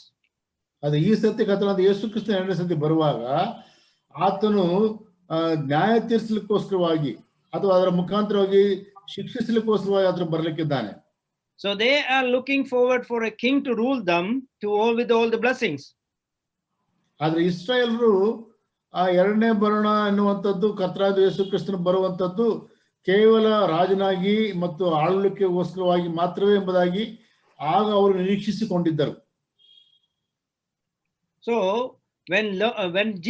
ಅದು ಈ ಸರ್ತಿ ಕರ್ತನಾದ ಯೇಸು ಕ್ರಿಸ್ತ ಎರಡನೇ ಸರ್ತಿ ಬರುವಾಗ ಆತನು ನ್ಯಾಯ ತೀರಿಸಲಿಕ್ಕೋಸ್ಕರವಾಗಿ ಅಥವಾ ಅದರ ಮುಖಾಂತರವಾಗಿ ಶಿಕ್ಷಿಸಲಿಕ್ಕೋಸ್ಕರವಾಗಿ ಆತನು ಬರಲಿಕ್ಕಿದ್ದಾನೆ. So they are looking forward for a king to rule them with all the blessings. ಆದ್ರೆ ಇಸ್ರಾಯೇಲರು ಆ ಎರಡನೇ ಬರೋಣ ಎನ್ನುವಂಥದ್ದು ಕರ್ತನಾದ ಯೇಸು ಕ್ರಿಸ್ತನ ಬರುವಂತದ್ದು ಕೇವಲ ರಾಜನಾಗಿ ಮತ್ತು ಆಳ್ವಿಕೆಗೋಸ್ಕರವಾಗಿ ಮಾತ್ರವೇ ಎಂಬುದಾಗಿ ಆಗ ಅವರು ನಿರೀಕ್ಷಿಸಿಕೊಂಡಿದ್ದರು. So when Lord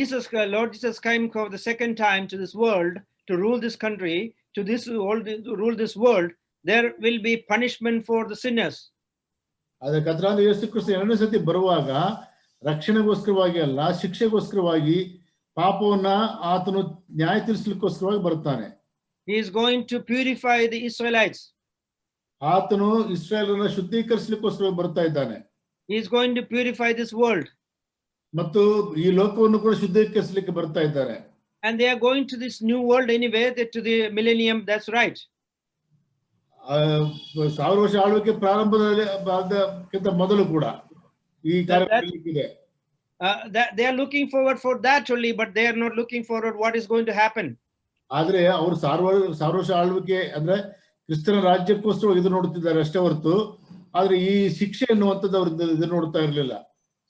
Jesus came for the second time to this world to rule this country, to rule this world, there will be punishment for the sinners. ಆದ್ರೆ ಕರ್ತನಾದ ಯೇಸು ಕ್ರಿಸ್ತ ಎರಡನೇ ಸತಿ ಬರುವಾಗ ರಕ್ಷಣೆಗೋಸ್ಕರವಾಗಿ ಅಲ್ಲ, ಶಿಕ್ಷೆಗೋಸ್ಕರವಾಗಿ ಪಾಪವನ್ನ ಆತನು ನ್ಯಾಯ ತೀರಿಸಲಿಕ್ಕೋಸ್ಕರವಾಗಿ ಬರುತ್ತಾನೆ. He is going to purify the Israelites. ಆತನು ಇಸ್ರಾಯೇಲರನ್ನು ಶುದ್ಧೀಕರಿಸಲಿಕ್ಕೋಸ್ಕರ ಬರ್ತಾ ಇದ್ದಾನೆ. He is going to purify this world. ಮತ್ತು ಈ ಲೋಕವನ್ನು ಕೂಡ ಶುದ್ಧೀಕರಿಸಲಿಕ್ಕೆ ಬರ್ತಾ ಇದ್ದಾನೆ. And they are going to this new world anyway, to the millennium. That's right. 1000 ವರ್ಷ ಆಳ್ವಿಕೆ ಪ್ರಾರಂಭಕ್ಕಿಂತ ಮೊದಲು ಕೂಡ ಈ ಕಾರ್ಯಕ್ರಮ they are looking forward for that only, but they are not looking forward what is going to happen. ಆದ್ರೆ ಅವರು 1000 ವರ್ಷ ಆಳ್ವಿಕೆ ಅಂದ್ರೆ ಕ್ರಿಸ್ತನ ರಾಜ್ಯಕ್ಕೋಸ್ಕರ ಇದು ನೋಡುತ್ತಿದ್ದಾರೆ ಅಷ್ಟೇ ಹೊರತು ಆದ್ರೆ ಈ ಶಿಕ್ಷೆ ಎನ್ನುವಂಥದ್ದು ಅವ್ರು ಇದು ನೋಡ್ತಾ ಇರಲಿಲ್ಲ.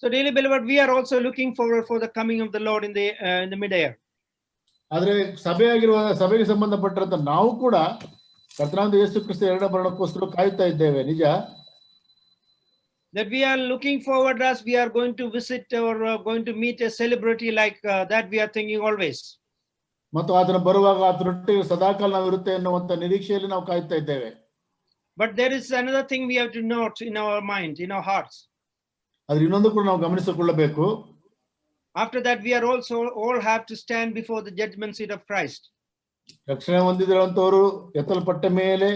So dearly beloved, we are also looking forward for the coming of the Lord in the mid-air. ಆದ್ರೆ ಸಭೆಗೆ ಸಂಬಂಧಪಟ್ಟಂತ ನಾವು ಕೂಡ ಕರ್ತನಾದ ಯೇಸು ಕ್ರಿಸ್ತ ಎರಡನೇ ಬರೋಣಕ್ಕೋಸ್ಕರ ಕಾಯುತ್ತಾ ಇದ್ದೇವೆ. ನಿಜ that we are looking forward as we are going to visit or going to meet a celebrity like that we are thinking always. ಮತ್ತು ಆತನ ಬರುವಾಗ ಆತನೊಟ್ಟಿಗೆ ಸದಾಕಾಲ ನಾವು ಇರುತ್ತೆ ಎನ್ನುವಂತ ನಿರೀಕ್ಷೆಯಲ್ಲಿ ನಾವು ಕಾಯುತ್ತಾ ಇದ್ದೇವೆ. But there is another thing we have to note in our mind, in our hearts. ಆದ್ರೆ ಇನ್ನೊಂದು ಕೂಡ ನಾವು ಗಮನಿಸಿಕೊಳ್ಳಬೇಕು. After that we are also all have to stand before the judgment seat of Christ. ರಕ್ಷಣೆ ಹೊಂದಿದಿರುವಂತವರು ಎತ್ತಲ್ಪಟ್ಟ ಮೇಲೆ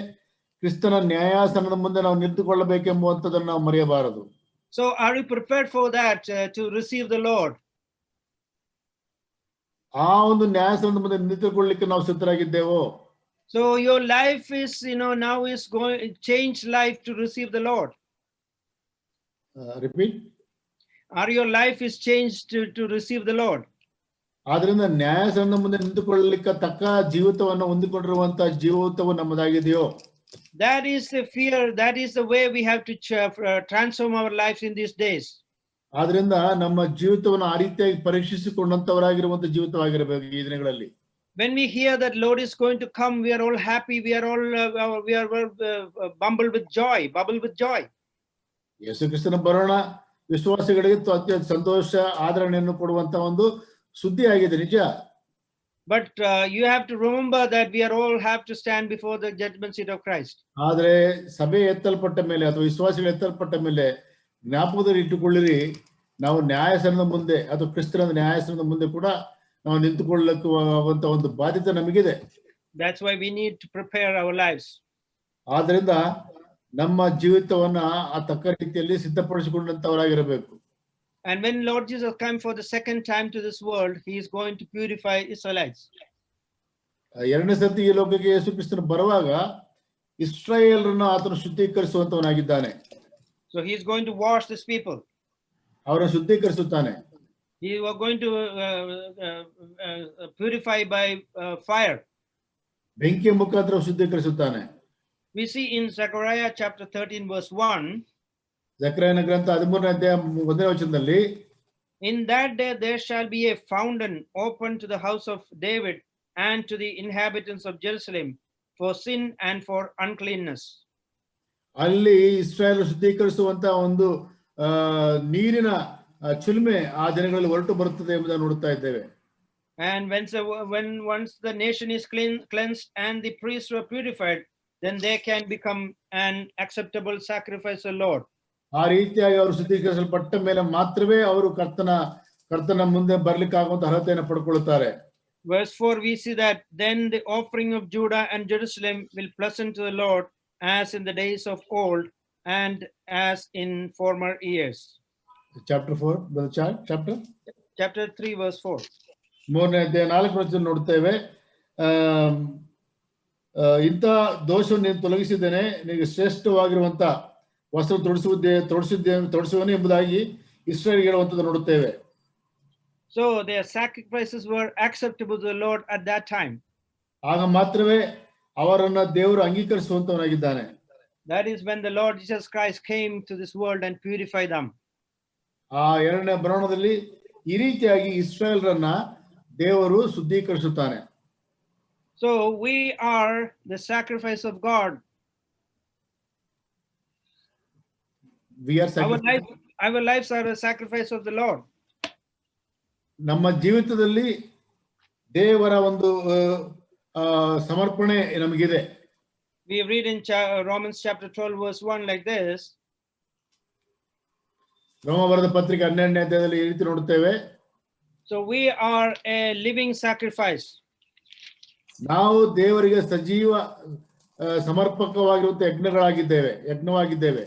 ಕ್ರಿಸ್ತನ ನ್ಯಾಯಾಸನದ ಮುಂದೆ ನಾವು ನಿಂತುಕೊಳ್ಳಬೇಕೆಂಬುವಂಥದ್ದನ್ನು ನಾವು ಮರೆಯಬಾರದು. So are you prepared for that to receive the Lord? ಆ ಒಂದು ನ್ಯಾಯಾಸನದ ಮುಂದೆ ನಿಂತುಕೊಳ್ಳಲಿಕ್ಕೆ ನಾವು ಸಿದ್ಧರಾಗಿದ್ದೇವೋ? So your life is, now is going change life to receive the Lord. Repeat. Are your life is changed to receive the Lord? ಆದ್ರಿಂದ ನ್ಯಾಯಾಸನದ ಮುಂದೆ ನಿಂತುಕೊಳ್ಳಲಿಕ್ಕೆ ತಕ್ಕ ಜೀವಿತವನ್ನು ಹೊಂದಿಕೊಂಡಿರುವಂತ ಜೀವಿತವು ನಮ್ಮದಾಗಿದೆಯೋ? That is the fear. That is the way we have to transform our lives in these days. ಆದ್ರಿಂದ ನಮ್ಮ ಜೀವಿತವನ್ನು ಆ ರೀತಿಯಾಗಿ ಪರೀಕ್ಷಿಸಿಕೊಂಡಂತವರಾಗಿರುವಂತ ಜೀವಿತವಾಗಿರಬೇಕು ಈ ದಿನಗಳಲ್ಲಿ. When we hear that Lord is going to come, we are all happy. We are all bubble with joy. ಯೇಸು ಕ್ರಿಸ್ತನ ಬರೋಣ ವಿಶ್ವಾಸಿಗಳಿಗೆ ಅತ್ಯಂತ ಸಂತೋಷ ಆದರಣೆಯನ್ನು ಕೊಡುವಂತ ಒಂದು ಸುದ್ದಿ ಆಗಿದೆ, ನಿಜ. But you have to remember that we are all have to stand before the judgment seat of Christ. ಆದ್ರೆ ಸಭೆ ಎತ್ತಲ್ಪಟ್ಟ ಮೇಲೆ ಅಥವಾ ವಿಶ್ವಾಸಿಗಳು ಎತ್ತಲ್ಪಟ್ಟ ಮೇಲೆ ಜ್ಞಾಪಕದಲ್ಲಿ ಇಟ್ಟುಕೊಳ್ಳಿರಿ, ನಾವು ನ್ಯಾಯಾಸನದ ಮುಂದೆ ಅಥವಾ ಕ್ರಿಸ್ತನ ನ್ಯಾಯಾಸನದ ಮುಂದೆ ಕೂಡ ನಾವು ನಿಂತುಕೊಳ್ಳುವಂತ ಒಂದು ಬಾಧ್ಯತೆ ನಮಗಿದೆ. That's why we need to prepare our lives. ಆದ್ರಿಂದ ನಮ್ಮ ಜೀವಿತವನ್ನ ಆ ತಕ್ಕ ರೀತಿಯಲ್ಲಿ ಸಿದ್ಧಪಡಿಸಿಕೊಂಡಂತವರಾಗಿರಬೇಕು. And when Lord Jesus comes for the second time to this world, he is going to purify Israelites. ಎರಡನೇ ಸತಿ ಈ ಲೋಕಕ್ಕೆ ಯೇಸು ಕ್ರಿಸ್ತನು ಬರುವಾಗ ಇಸ್ರಾಯೇಲರನ್ನು ಆತನು ಶುದ್ಧೀಕರಿಸುವಂತವನಾಗಿದ್ದಾನೆ. So he is going to wash these people. ಅವರನ್ನು ಶುದ್ಧೀಕರಿಸುತ್ತಾನೆ. He was going to purify by fire. ಬೆಂಕಿಯ ಮುಖಾಂತರ ಶುದ್ಧೀಕರಿಸುತ್ತಾನೆ. We see in Zechariah chapter 13 verse 1. ಜಕರಯನ ಗ್ರಂಥ 13ನೇ ಅಧ್ಯಾಯ 1ನೇ ವಚನದಲ್ಲಿ, In that day there shall be a fountain open to the house of David and to the inhabitants of Jerusalem for sin and for uncleanness. ಅಲ್ಲಿ ಇಸ್ರಾಯೇಲ್ ಶುದ್ಧೀಕರಿಸುವಂತ ಒಂದು ನೀರಿನ ಚಿಲುಮೆ ಆ ದಿನಗಳಲ್ಲಿ ಹೊರಟು ಬರುತ್ತದೆ ಎಂಬುದನ್ನು ನೋಡುತ್ತಾ ಇದ್ದೇವೆ. And when once the nation is cleansed and the priests were purified, then they can become an acceptable sacrifice to the Lord. ಆ ರೀತಿಯಾಗಿ ಅವರು ಶುದ್ಧೀಕರಿಸಲ್ಪಟ್ಟ ಮೇಲೆ ಮಾತ್ರವೇ ಅವರು ಕರ್ತನ ಮುಂದೆ ಬರ್ಲಿಕ್ಕಾಗುವಂತ ಅರ್ಹತೆಯನ್ನು ಪಡ್ಕೊಳ್ಳುತ್ತಾರೆ. Verse 4 we see that then the offering of Judah and Jerusalem will pleasant to the Lord as in the days of old and as in former years. Chapter 4, brother Chad, Chapter 3 verse 4. 3ನೇ ಅಧ್ಯಾಯ 4ನೇ ವಚನ ನೋಡ್ತೇವೆ. ಇಂಥ ದೋಷವನ್ನು ನೀನು ತೊಲಗಿಸಿದ್ದೇನೆ, ನಿನಗೆ ಶ್ರೇಷ್ಠವಾಗಿರುವಂತ ವಸ್ತ್ರ ತೊಡಿಸುವನು ಎಂಬುದಾಗಿ ಇಸ್ರಾಯೇಲ್ ಹೇಳುವಂತದ್ದು ನೋಡುತ್ತೇವೆ. So their sacrifices were acceptable to the Lord at that time. ಆಗ ಮಾತ್ರವೇ ಅವರನ್ನ ದೇವರು ಅಂಗೀಕರಿಸುವಂತವನಾಗಿದ್ದಾನೆ. That is when the Lord Jesus Christ came to this world and purified them. ಆ ಎರಡನೇ ಬರೋಣದಲ್ಲಿ ಈ ರೀತಿಯಾಗಿ ಇಸ್ರಾಯೇಲರನ್ನ ದೇವರು ಶುದ್ಧೀಕರಿಸುತ್ತಾನೆ. So we are the sacrifice of God. Our lives are a sacrifice of the Lord. ನಮ್ಮ ಜೀವಿತದಲ್ಲಿ ದೇವರ ಒಂದು ಸಮರ್ಪಣೆ ನಮಗಿದೆ. We read in Romans chapter 12 verse 1 like this. ರೋಮ ಬರೆದ ಪತ್ರಿಕೆ 12ನೇ ಅಧ್ಯಾಯದಲ್ಲಿ ಈ ರೀತಿ ನೋಡುತ್ತೇವೆ. So we are a living sacrifice. ನಾವು ದೇವರಿಗೆ ಸಜೀವ ಸಮರ್ಪಕವಾಗಿರುವಂತ ಯಜ್ಞವಾಗಿದ್ದೇವೆ.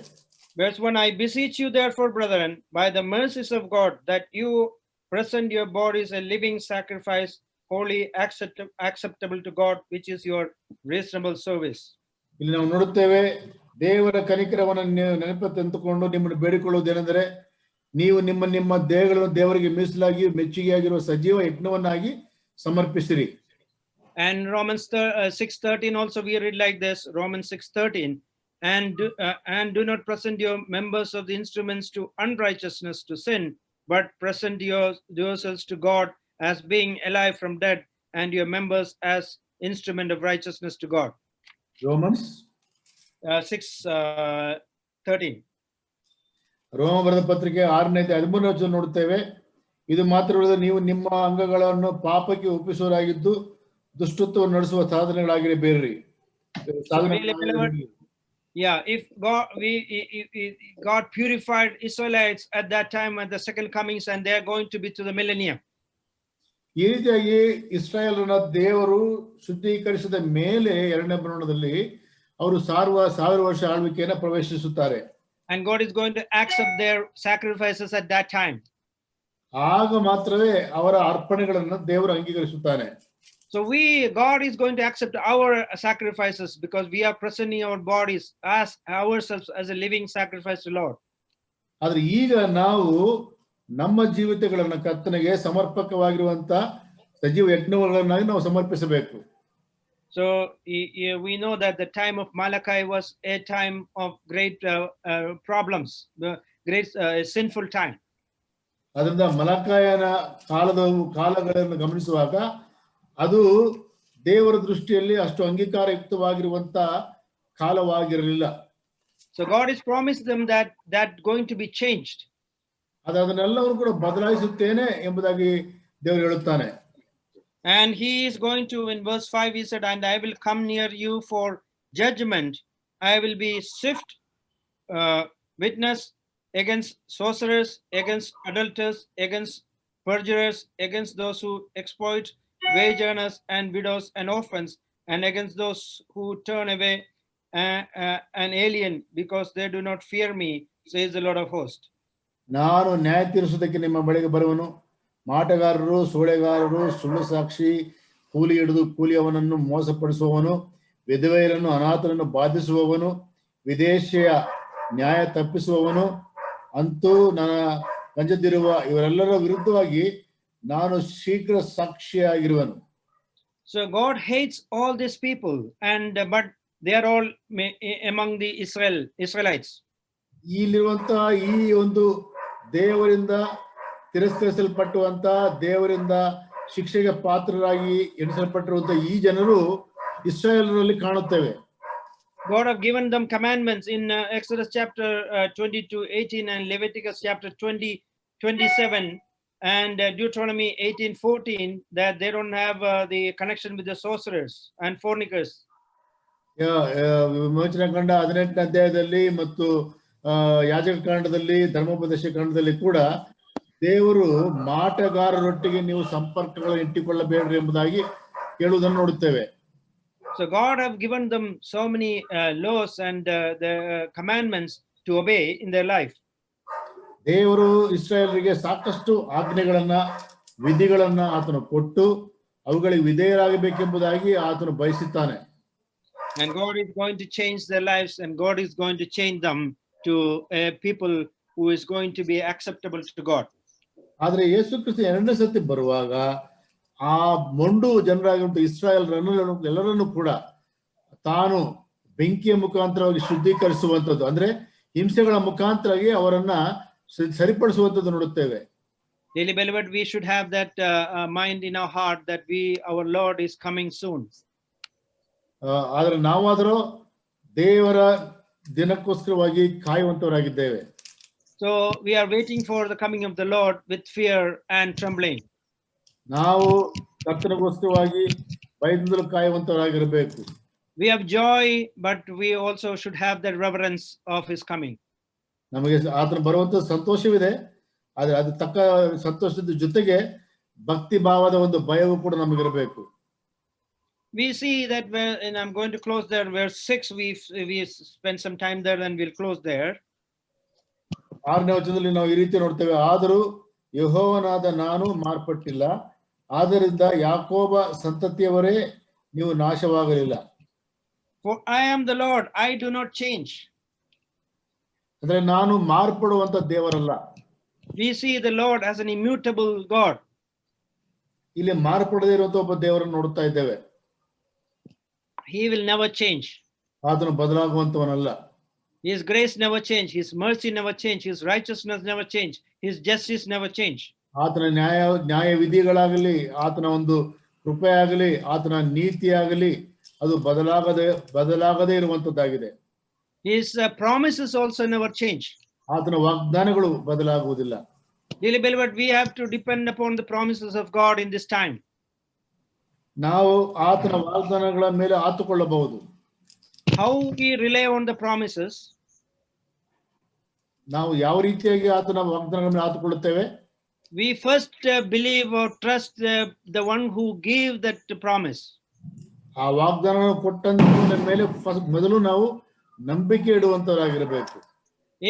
Verse 1, I beseech you therefore, brethren, by the mercies of God, that you present your bodies a living sacrifice, holy, acceptable to God, which is your reasonable service. ಇಲ್ಲಿ ನಾವು ನೋಡುತ್ತೇವೆ, ದೇವರ ಕನಿಕರವನ್ನು ನೆನಪು ತಂದುಕೊಂಡು ನಿಮ್ಮನ್ನು ಬೇಡಿಕೊಳ್ಳುವುದೇನೆಂದರೆ, ನೀವು ನಿಮ್ಮ ದೇಹಗಳನ್ನು ದೇವರಿಗೆ ಮೀಸಲಾಗಿ ಮೆಚ್ಚುಗೆಯಾಗಿರುವ ಸಜೀವ ಯಜ್ಞವನ್ನಾಗಿ ಸಮರ್ಪಿಸಿರಿ. And Romans 6:13 also we read like this, Romans 6:13, and do not present your members of the instruments to unrighteousness to sin, but present yourselves to God as being alive from dead, and your members as instrument of righteousness to God. Romans 6:13. ರೋಮ ಬರೆದ ಪತ್ರಿಕೆ 6ನೇ ಅಧ್ಯಾಯ 13ನೇ ವಚನ ನೋಡುತ್ತೇವೆ. ಇದು ಮಾತ್ರವಲ್ಲದೆ ನೀವು ನಿಮ್ಮ ಅಂಗಗಳನ್ನು ಪಾಪಕ್ಕೆ ಒಪ್ಪಿಸುವರಾಗಿದ್ದು ದುಷ್ಟತ್ವವನ್ನು ನಡೆಸುವ ಸಾಧನೆಗಳಾಗಿರಬೇಡ್ರಿ. Yeah, if God purified Israelites at that time at the second comings, and they are going to be to the millennium. ಈ ರೀತಿಯಾಗಿ ಇಸ್ರಾಯೇಲರನ್ನ ದೇವರು ಶುದ್ಧೀಕರಿಸಿದ ಮೇಲೆ ಎರಡನೇ ಬರೋಣದಲ್ಲಿ ಅವರು 1000 ವರ್ಷ ಆಳ್ವಿಕೆಯನ್ನು ಪ್ರವೇಶಿಸುತ್ತಾರೆ. And God is going to accept their sacrifices at that time. ಆಗ ಮಾತ್ರವೇ ಅವರ ಅರ್ಪಣೆಗಳನ್ನು ದೇವರು ಅಂಗೀಕರಿಸುತ್ತಾನೆ. So God is going to accept our sacrifices because we are presenting our bodies as ourselves as a living sacrifice to Lord. ಆದ್ರೆ ಈಗ ನಾವು ನಮ್ಮ ಜೀವಿತಗಳನ್ನು ಕರ್ತನಿಗೆ ಸಮರ್ಪಕವಾಗಿರುವಂತ ಸಜೀವ ಯಜ್ಞಗಳನ್ನಾಗಿ ನಾವು ಸಮರ್ಪಿಸಬೇಕು. So we know that the time of Malachi was a time of great problems, the great sinful time. ಅದರಿಂದ ಮಲಕಾಯನ ಕಾಲಗಳನ್ನು ಗಮನಿಸುವಾಗ ಅದು ದೇವರ ದೃಷ್ಟಿಯಲ್ಲಿ ಅಷ್ಟು ಅಂಗೀಕಾರಯುಕ್ತವಾಗಿರುವಂತ ಕಾಲವಾಗಿರಲಿಲ್ಲ. So God has promised them that going to be changed. ಅದನ್ನೆಲ್ಲವೂ ಕೂಡ ಬದಲಾಯಿಸುತ್ತೇನೆ ಎಂಬುದಾಗಿ ದೇವರು ಹೇಳುತ್ತಾನೆ. And he is going to, in verse 5 he said, and I will come near you for judgment. I will be swift witness against sorcerers, against adulterers, against perjurers, against those who exploit wage earners and widows and orphans, and against those who turn away an alien, because they do not fear me, says the Lord of hosts. ನಾನು ನ್ಯಾಯ ತೀರಿಸುವುದಕ್ಕೆ ನಿಮ್ಮ ಬಳಿಗೆ ಬರುವನು. ಮಾಟಗಾರರು, ಸೂಳೆಗಾರರು, ಸುಳ್ಳು ಸಾಕ್ಷಿ, ಕೂಲಿ ಹಿಡಿದು ಕೂಲಿಯವನನ್ನು ಮೋಸಪಡಿಸುವವನು, ವಿಧವೆಯರನ್ನು, ಅನಾಥರನ್ನು ಬಾಧಿಸುವವನು, ವಿದೇಶಿಯ ನ್ಯಾಯ ತಪ್ಪಿಸುವವನು, ಅಂತೂ ನನ್ನ ಕಂಜದಿರುವ ಇವರೆಲ್ಲರ ವಿರುದ್ಧವಾಗಿ ನಾನು ಶೀಘ್ರ ಸಾಕ್ಷಿಯಾಗಿರುವನು. So God hates all these people, and but they are all among the Israelites. ಇಲ್ಲಿರುವಂತಹ ಈ ಒಂದು ದೇವರಿಂದ ತಿರಸ್ಕರಿಸಲ್ಪಟ್ಟುವಂತ, ದೇವರಿಂದ ಶಿಕ್ಷೆಗೆ ಪಾತ್ರರಾಗಿ ಎಣಿಸಲ್ಪಟ್ಟಿರುವಂತಹ ಈ ಜನರು ಇಸ್ರಾಯೇಲರಲ್ಲಿ ಕಾಣುತ್ತೇವೆ. God have given them commandments in Exodus chapter 22:18 and Leviticus chapter 20:27 and Deuteronomy 18:14 that they don't have the connection with the sorcerers and fornicators. ವಿಮೋಚನಾ ಕಾಂಡ 18ನೇ ಅಧ್ಯಾಯದಲ್ಲಿ ಮತ್ತು ಯಾಜಕ ಕಾಂಡದಲ್ಲಿ, ಧರ್ಮೋಪದೇಶ ಕಾಂಡದಲ್ಲಿ ಕೂಡ ದೇವರು ಮಾಟಗಾರರೊಟ್ಟಿಗೆ ನೀವು ಸಂಪರ್ಕಗಳನ್ನು ಇಟ್ಟುಕೊಳ್ಳಬೇಡ್ರಿ ಎಂಬುದಾಗಿ ಹೇಳುವುದನ್ನು ನೋಡುತ್ತೇವೆ. So God have given them so many laws and the commandments to obey in their life. ದೇವರು ಇಸ್ರಾಯೇಲರಿಗೆ ಸಾಕಷ್ಟು ಆಜ್ಞೆಗಳನ್ನ, ವಿಧಿಗಳನ್ನ ಆತನು ಕೊಟ್ಟು ಅವುಗಳಿಗೆ ವಿಧೇಯರಾಗಬೇಕೆಂಬುದಾಗಿ ಆತನು ಬಯಸುತ್ತಾನೆ. And God is going to change their lives, and God is going to change them to a people who is going to be acceptable to God. ಆದ್ರೆ ಯೇಸು ಕ್ರಿಸ್ತ ಎರಡನೇ ಸತಿ ಬರುವಾಗ ಆ ಮೊಂಡು ಜನರಾಗಿರುವಂತ ಎಲ್ಲರನ್ನು ಕೂಡ ತಾನು ಬೆಂಕಿಯ ಮುಖಾಂತರವಾಗಿ ಶುದ್ಧೀಕರಿಸುವಂಥದ್ದು, ಅಂದ್ರೆ ಹಿಂಸೆಗಳ ಮುಖಾಂತರವಾಗಿ ಅವರನ್ನ ಸರಿಪಡಿಸುವಂಥದ್ದು ನೋಡುತ್ತೇವೆ. Dearly beloved, we should have that mind in our heart that our Lord is coming soon. ಆದ್ರೆ ನಾವಾದರೂ ದೇವರ ದಿನಕ್ಕೋಸ್ಕರವಾಗಿ ಕಾಯುವಂತವರಾಗಿದ್ದೇವೆ. So we are waiting for the coming of the Lord with fear and trembling. ನಾವು ಕರ್ತನಿಗೋಸ್ಕರವಾಗಿ ಭಯದಿಂದಲೂ ಕಾಯುವಂತವರಾಗಿರಬೇಕು. We have joy, but we also should have the reverence of his coming. ನಮಗೆ ಆತನ ಬರುವಂತ ಸಂತೋಷವಿದೆ, ಆದ್ರೆ ಅದು ತಕ್ಕ ಸಂತೋಷದ ಜೊತೆಗೆ ಭಕ್ತಿ ಭಾವದ ಒಂದು ಭಯವೂ ಕೂಡ ನಮಗಿರಬೇಕು. We see that, and I'm going to close there, verse 6, we spend some time there and we'll close there. 6ನೇ ವಚನದಲ್ಲಿ ನಾವು ಈ ರೀತಿ ನೋಡ್ತೇವೆ, ಆದರೂ ಯೆಹೋವನಾದ ನಾನು ಮಾರ್ಪಟ್ಟಿಲ್ಲ, ಆದ್ದರಿಂದ ಯಾಕೋಬ ಸಂತತಿಯವರೇ ನೀವು ನಾಶವಾಗಲಿಲ್ಲ. For I am the Lord, I do not change. ಅಂದ್ರೆ ನಾನು ಮಾರ್ಪಡುವಂತ ದೇವರಲ್ಲ. We see the Lord as an immutable God. ಇಲ್ಲಿ ಮಾರ್ಪಡದೇ ಇರುವಂತ ಒಬ್ಬ ದೇವರನ್ನು ನೋಡ್ತಾ ಇದ್ದೇವೆ. He will never change. ಆತನು ಬದಲಾಗುವಂತವನಲ್ಲ. His grace never change, his mercy never change, his righteousness never change, his justice never change. ಆತನ ನ್ಯಾಯ ವಿಧಿಗಳಾಗಲಿ, ಆತನ ಒಂದು ಕೃಪೆ ಆಗಲಿ, ಆತನ ನೀತಿ ಆಗಲಿ, ಅದು ಬದಲಾಗದೇ ಇರುವಂತದ್ದಾಗಿದೆ. His promises also never change. ಆತನ ವಾಗ್ದಾನಗಳು ಬದಲಾಗುವುದಿಲ್ಲ. Dearly beloved, we have to depend upon the promises of God in this time. ನಾವು ಆತನ ವಾಗ್ದಾನಗಳ ಮೇಲೆ ಆತುಕೊಳ್ಳಬಹುದು. How we rely on the promises? ನಾವು ಯಾವ ರೀತಿಯಾಗಿ ಆತನ ವಾಗ್ದಾನಗಳ ಮೇಲೆ ಆತುಕೊಳ್ಳುತ್ತೇವೆ? We first believe or trust the one who gave that promise. ಆ ವಾಗ್ದಾನ ಕೊಟ್ಟಂತ ಮೇಲೆ ಮೊದಲು ನಾವು ನಂಬಿಕೆ ಇಡುವಂತವರಾಗಿರಬೇಕು.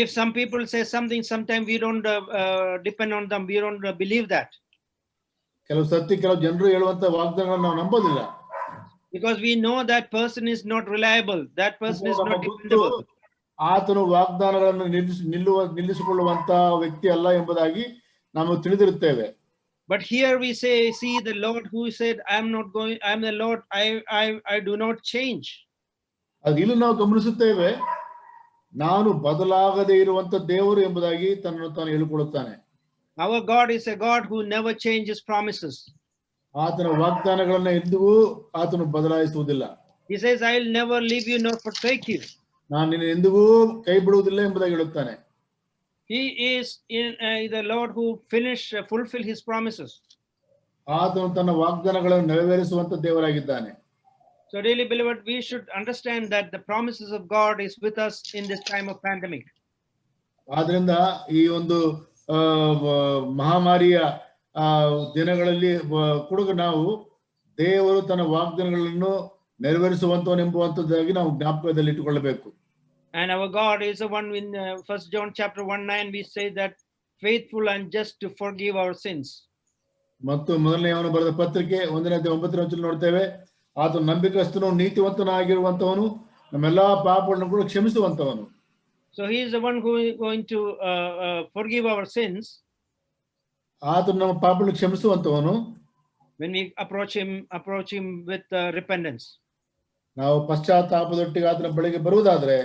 If some people say something, sometimes we don't depend on them, we don't believe that. ಕೆಲವು ಜನರು ಹೇಳುವಂತ ವಾಗ್ದಾನಗಳನ್ನು ನಾವು ನಂಬೋದಿಲ್ಲ. Because we know that person is not reliable, that person is not dependable. ಆತನು ವಾಗ್ದಾನಗಳನ್ನು ನಿಲ್ಲಿಸಿಕೊಳ್ಳುವಂತ ವ್ಯಕ್ತಿ ಅಲ್ಲ ಎಂಬುದಾಗಿ ನಾವು ತಿಳಿದಿರುತ್ತೇವೆ. But here we see the Lord who said, I'm the Lord, I do not change. ಅದು ಇಲ್ಲಿ ನಾವು ಗಮನಿಸುತ್ತೇವೆ, ನಾನು ಬದಲಾಗದೇ ಇರುವಂತ ದೇವರು ಎಂಬುದಾಗಿ ತನ್ನನ್ನು ತಾನು ಹೇಳಿಕೊಳ್ಳುತ್ತಾನೆ. Our God is a God who never changes promises. ಆತನ ವಾಗ್ದಾನಗಳನ್ನ ಎಂದಿಗೂ ಆತನು ಬದಲಾಯಿಸುವುದಿಲ್ಲ. He says, I'll never leave you nor forsake you. ನಾನು ನಿನ್ನ ಎಂದಿಗೂ ಕೈ ಬಿಡುವುದಿಲ್ಲ ಎಂಬುದಾಗಿ ಹೇಳುತ್ತಾನೆ. He is the Lord who fulfill his promises. ಆತನು ತನ್ನ ವಾಗ್ದಾನಗಳನ್ನು ನೆರವೇರಿಸುವಂತ ದೇವರಾಗಿದ್ದಾನೆ. So really, beloved, we should understand that the promises of God is with us in this time of pandemic. ಆದ್ರಿಂದ ಈ ಒಂದು ಮಹಾಮಾರಿಯ ದಿನಗಳಲ್ಲಿ ಕೂಡ ನಾವು ದೇವರು ತನ್ನ ವಾಗ್ದಾನಗಳನ್ನು ನೆರವೇರಿಸುವಂತವನೆಂಬುವಂತದ್ದಾಗಿ ನಾವು ಜ್ಞಾಪಕದಲ್ಲಿ ಇಟ್ಟುಕೊಳ್ಳಬೇಕು. And our God is the one in 1 John chapter 1:9 we say that faithful and just to forgive our sins. ಮತ್ತು ಮೊದಲನೇ ಅವನು ಬರೆದ ಪತ್ರಿಕೆ 1:9 ನೋಡ್ತೇವೆ, ಆತನು ನಂಬಿಕಸ್ಥನು ನೀತಿವಂತನಾಗಿರುವಂತವನು, ನಮ್ಮೆಲ್ಲಾ ಪಾಪಗಳನ್ನು ಕೂಡ ಕ್ಷಮಿಸುವಂತವನು. So he is the one who is going to forgive our sins. ಆತನು ನಮ್ಮ ಪಾಪಗಳನ್ನು ಕ್ಷಮಿಸುವಂತವನು. When we approach him with repentance. ನಾವು ಪಶ್ಚಾತ್ತಾಪದೊಟ್ಟಿಗೆ ಆತನ ಬಳಿಗೆ ಬರುವುದಾದ್ರೆ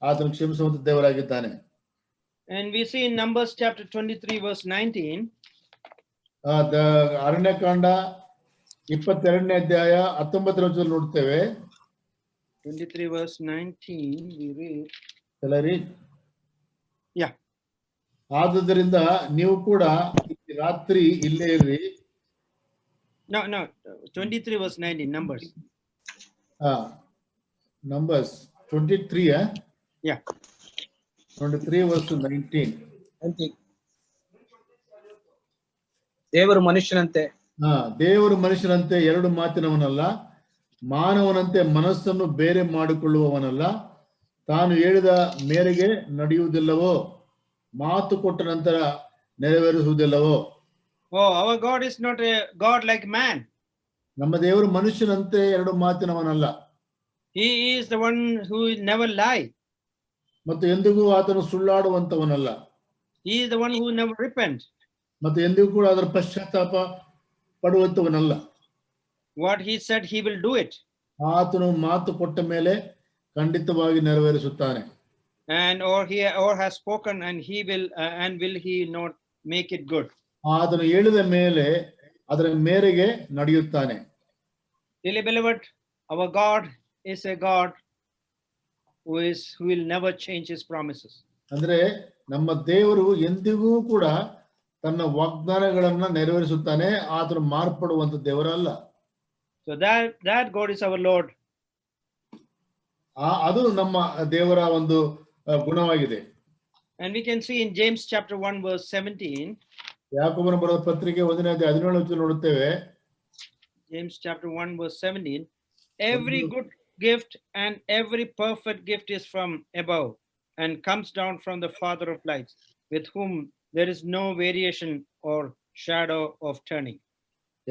ಆತನು ಕ್ಷಮಿಸುವಂತ ದೇವರಾಗಿದ್ದಾನೆ. And we see in Numbers chapter 23 verse 19. Aranya Kanda 22ನೇ ಅಧ್ಯಾಯ 19 ನೋಡ್ತೇವೆ. 23 verse 19 we read. ಎಲ್ಲರಿ? Yeah. ಆದುದರಿಂದ ನೀವು ಕೂಡ ಈ ರಾತ್ರಿ ಇಲ್ಲೇ ಇರ್ರಿ. No, 23 verse 19 Numbers. Numbers 23. Yeah. 23 verse 19. ದೇವರು ಮನುಷ್ಯನಂತೆ ದೇವರು ಮನುಷ್ಯನಂತೆ ಎರಡು ಮಾತಿನವನಲ್ಲ, ಮಾನವನಂತೆ ಮನಸ್ಸನ್ನು ಬೇರೆ ಮಾಡಿಕೊಳ್ಳುವವನಲ್ಲ, ತಾನು ಹೇಳಿದ ಮೇರೆಗೆ ನಡೆಯುವುದಿಲ್ಲವೋ, ಮಾತು ಕೊಟ್ಟ ನಂತರ ನೆರವೇರಿಸುವುದಿಲ್ಲವೋ. Oh, our God is not a God like man. ನಮ್ಮ ದೇವರು ಮನುಷ್ಯನಂತೆ ಎರಡು ಮಾತಿನವನಲ್ಲ. He is the one who never lie. ಮತ್ತು ಎಂದಿಗೂ ಆತನು ಸುಳ್ಳಾಡುವಂತವನಲ್ಲ. He is the one who never repent. ಮತ್ತು ಎಂದಿಗೂ ಕೂಡ ಅದರ ಪಶ್ಚಾತ್ತಾಪ ಪಡುವಂತವನಲ್ಲ. What he said he will do it. ಆತನು ಮಾತು ಕೊಟ್ಟ ಮೇಲೆ ಖಂಡಿತವಾಗಿ ನೆರವೇರಿಸುತ್ತಾನೆ. And or has spoken and will he not make it good. ಆತನು ಹೇಳಿದ ಮೇಲೆ ಅದರ ಮೇರೆಗೆ ನಡೆಯುತ್ತಾನೆ. Dearly beloved, our God is a God who will never change his promises. ಅಂದ್ರೆ ನಮ್ಮ ದೇವರು ಎಂದಿಗೂ ಕೂಡ ತನ್ನ ವಾಗ್ದಾನಗಳನ್ನ ನೆರವೇರಿಸುತ್ತಾನೆ. ಆತನು ಮಾರ್ಪಡುವಂತ ದೇವರಲ್ಲ. So that God is our Lord. ಅದು ನಮ್ಮ ದೇವರ ಒಂದು ಗುಣವಾಗಿದೆ. And we can see in James chapter 1 verse 17. ಯಾಕೋಬನ ಬರೆದ ಪತ್ರಿಕೆ 1:17 ನೋಡುತ್ತೇವೆ. James chapter 1 verse 17. Every good gift and every perfect gift is from above and comes down from the Father of lights, with whom there is no variation or shadow of turning.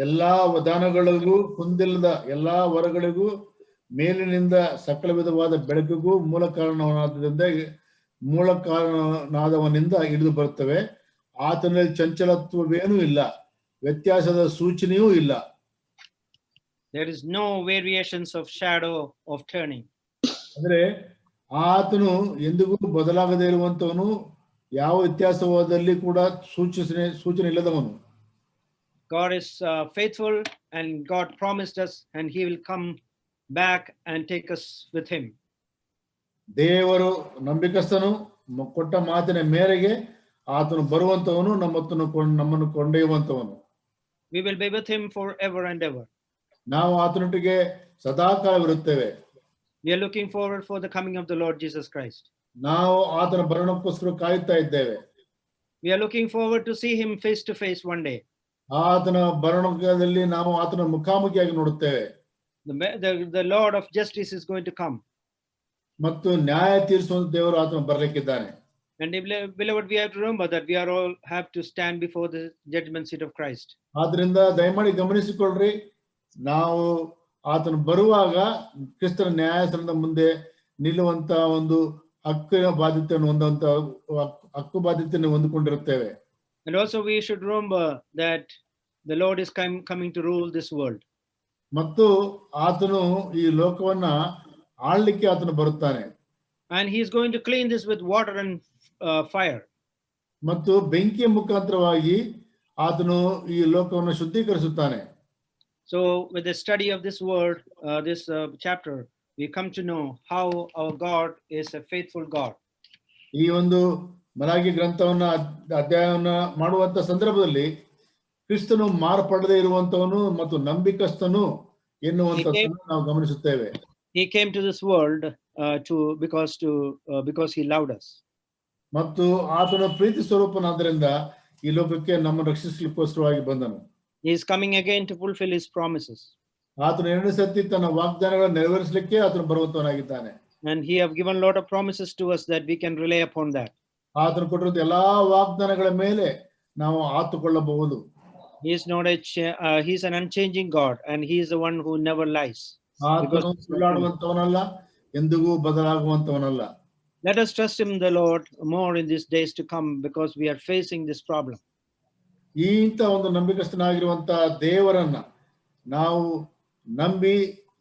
ಎಲ್ಲಾ ದಾನಗಳಿಗೂ ಕುಂದಿಲ್ಲದ ಎಲ್ಲಾ ವರಗಳಿಗೂ ಮೇಲಿನಿಂದ ಸಕಲ ವಿಧವಾದ ಬೆಳಕಿಗೂ ಮೂಲ ಕಾರಣನಾದವನಿಂದ ಹಿಡಿದು ಬರುತ್ತವೆ. ಆತನಲ್ಲಿ ಚಂಚಲತ್ವವೇನೂ ಇಲ್ಲ, ವ್ಯತ್ಯಾಸದ ಸೂಚನೆಯೂ ಇಲ್ಲ. There is no variations of shadow of turning. ಅಂದ್ರೆ ಆತನು ಎಂದಿಗೂ ಬದಲಾಗದೇ ಇರುವಂತವನು, ಯಾವ ವ್ಯತ್ಯಾಸವಾದಲ್ಲಿ ಕೂಡ ಸೂಚನೆ ಇಲ್ಲದವನು. God is faithful and God promised us and he will come back and take us with him. ದೇವರು ನಂಬಿಕಸ್ಥನು, ಕೊಟ್ಟ ಮಾತಿನ ಮೇರೆಗೆ ಆತನು ಬರುವಂತವನು, ನಮ್ಮನ್ನು ಕೊಂಡೊಯ್ಯುವಂತವನು. We will be with him forever and ever. ನಾವು ಆತನೊಟ್ಟಿಗೆ ಸದಾಕಾಲವಿರುತ್ತೇವೆ. We are looking forward for the coming of the Lord Jesus Christ. ನಾವು ಆತನ ಬರಣಕ್ಕೋಸ್ಕರ ಕಾಯುತ್ತಾ ಇದ್ದೇವೆ. We are looking forward to see him face to face one day. ಆತನ ಬರಣದಲ್ಲಿ ನಾವು ಆತನ ಮುಖಾಮುಖಿಯಾಗಿ ನೋಡುತ್ತೇವೆ. The Lord of justice is going to come. ಮತ್ತು ನ್ಯಾಯ ತೀರಿಸುವ ದೇವರು ಆತನ ಬರಲಿಕ್ಕಿದ್ದಾನೆ. And beloved, we have to remember that we are all have to stand before the judgment seat of Christ. ಆದ್ರಿಂದ ದಯಮಾಡಿ ಗಮನಿಸಿಕೊಳ್ಳ್ರಿ, ನಾವು ಆತನ ಬರುವಾಗ ಕ್ರಿಸ್ತನ ನ್ಯಾಯಾಸನದ ಮುಂದೆ ನಿಲ್ಲುವಂತ ಒಂದು ಹಕ್ಕು ಬಾಧ್ಯತೆಯನ್ನು ಹೊಂದಿಕೊಂಡಿರುತ್ತೇವೆ. And also we should remember that the Lord is coming to rule this world. ಮತ್ತು ಆತನು ಈ ಲೋಕವನ್ನ ಆಳ್ಲಿಕ್ಕೆ ಆತನು ಬರುತ್ತಾನೆ. And he is going to clean this with water and fire. ಮತ್ತು ಬೆಂಕಿಯ ಮುಖಾಂತರವಾಗಿ ಆತನು ಈ ಲೋಕವನ್ನು ಶುದ್ಧೀಕರಿಸುತ್ತಾನೆ. So with the study of this word, this chapter, we come to know how our God is a faithful God. ಈ ಒಂದು ಮಲಾಗಿ ಗ್ರಂಥವನ್ನ ಅಧ್ಯಾಯವನ್ನ ಮಾಡುವಂತ ಸಂದರ್ಭದಲ್ಲಿ ಕ್ರಿಸ್ತನು ಮಾರ್ಪಡದೆ ಇರುವಂತವನು ಮತ್ತು ನಂಬಿಕಸ್ಥನು ಎನ್ನುವಂತದ್ದನ್ನು ನಾವು ಗಮನಿಸುತ್ತೇವೆ. He came to this world because he loved us. ಮತ್ತು ಆತನ ಪ್ರೀತಿ ಸ್ವರೂಪನಾದ್ದರಿಂದ ಈ ಲೋಕಕ್ಕೆ ನಮ್ಮನ್ನು ರಕ್ಷಿಸಲಿಕ್ಕೋಸ್ಕರವಾಗಿ ಬಂದನು. He is coming again to fulfill his promises. ಆತನು ಎರಡನೇ ಸತಿ ತನ್ನ ವಾಗ್ದಾನಗಳನ್ನು ನೆರವೇರಿಸಲಿಕ್ಕೆ ಆತನು ಬರುವಂತವನಾಗಿದ್ದಾನೆ. And he have given a lot of promises to us that we can rely upon that. ಆತನು ಕೊಟ್ಟಿರುವ ಎಲ್ಲಾ ವಾಗ್ದಾನಗಳ ಮೇಲೆ ನಾವು ಆತುಕೊಳ್ಳಬಹುದು. He is not he is an unchanging God, and he is the one who never lies. ಆತನು ಸುಳ್ಳಾಡುವಂತವನಲ್ಲ, ಎಂದಿಗೂ ಬದಲಾಗುವಂತವನಲ್ಲ. Let us trust him, the Lord, more in these days to come, because we are facing this problem. ಇಂಥ ಒಂದು ನಂಬಿಕಸ್ಥನಾಗಿರುವಂತ ದೇವರನ್ನ ನಾವು ನಂಬಿ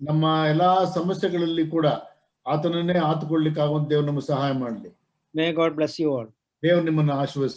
ನಮ್ಮ ಎಲ್ಲಾ ಸಮಸ್ಯೆಗಳಲ್ಲಿ ಕೂಡ ಆತನನ್ನೇ ಆತುಕೊಳ್ಳಿಕ್ಕಾಗುವಂತ ದೇವರು ನಮಗೆ ಸಹಾಯ ಮಾಡಲಿ. May God bless you all. ದೇವರು ನಿಮ್ಮನ್ನು ಆಶೀರ್ವದಿಸಲಿ.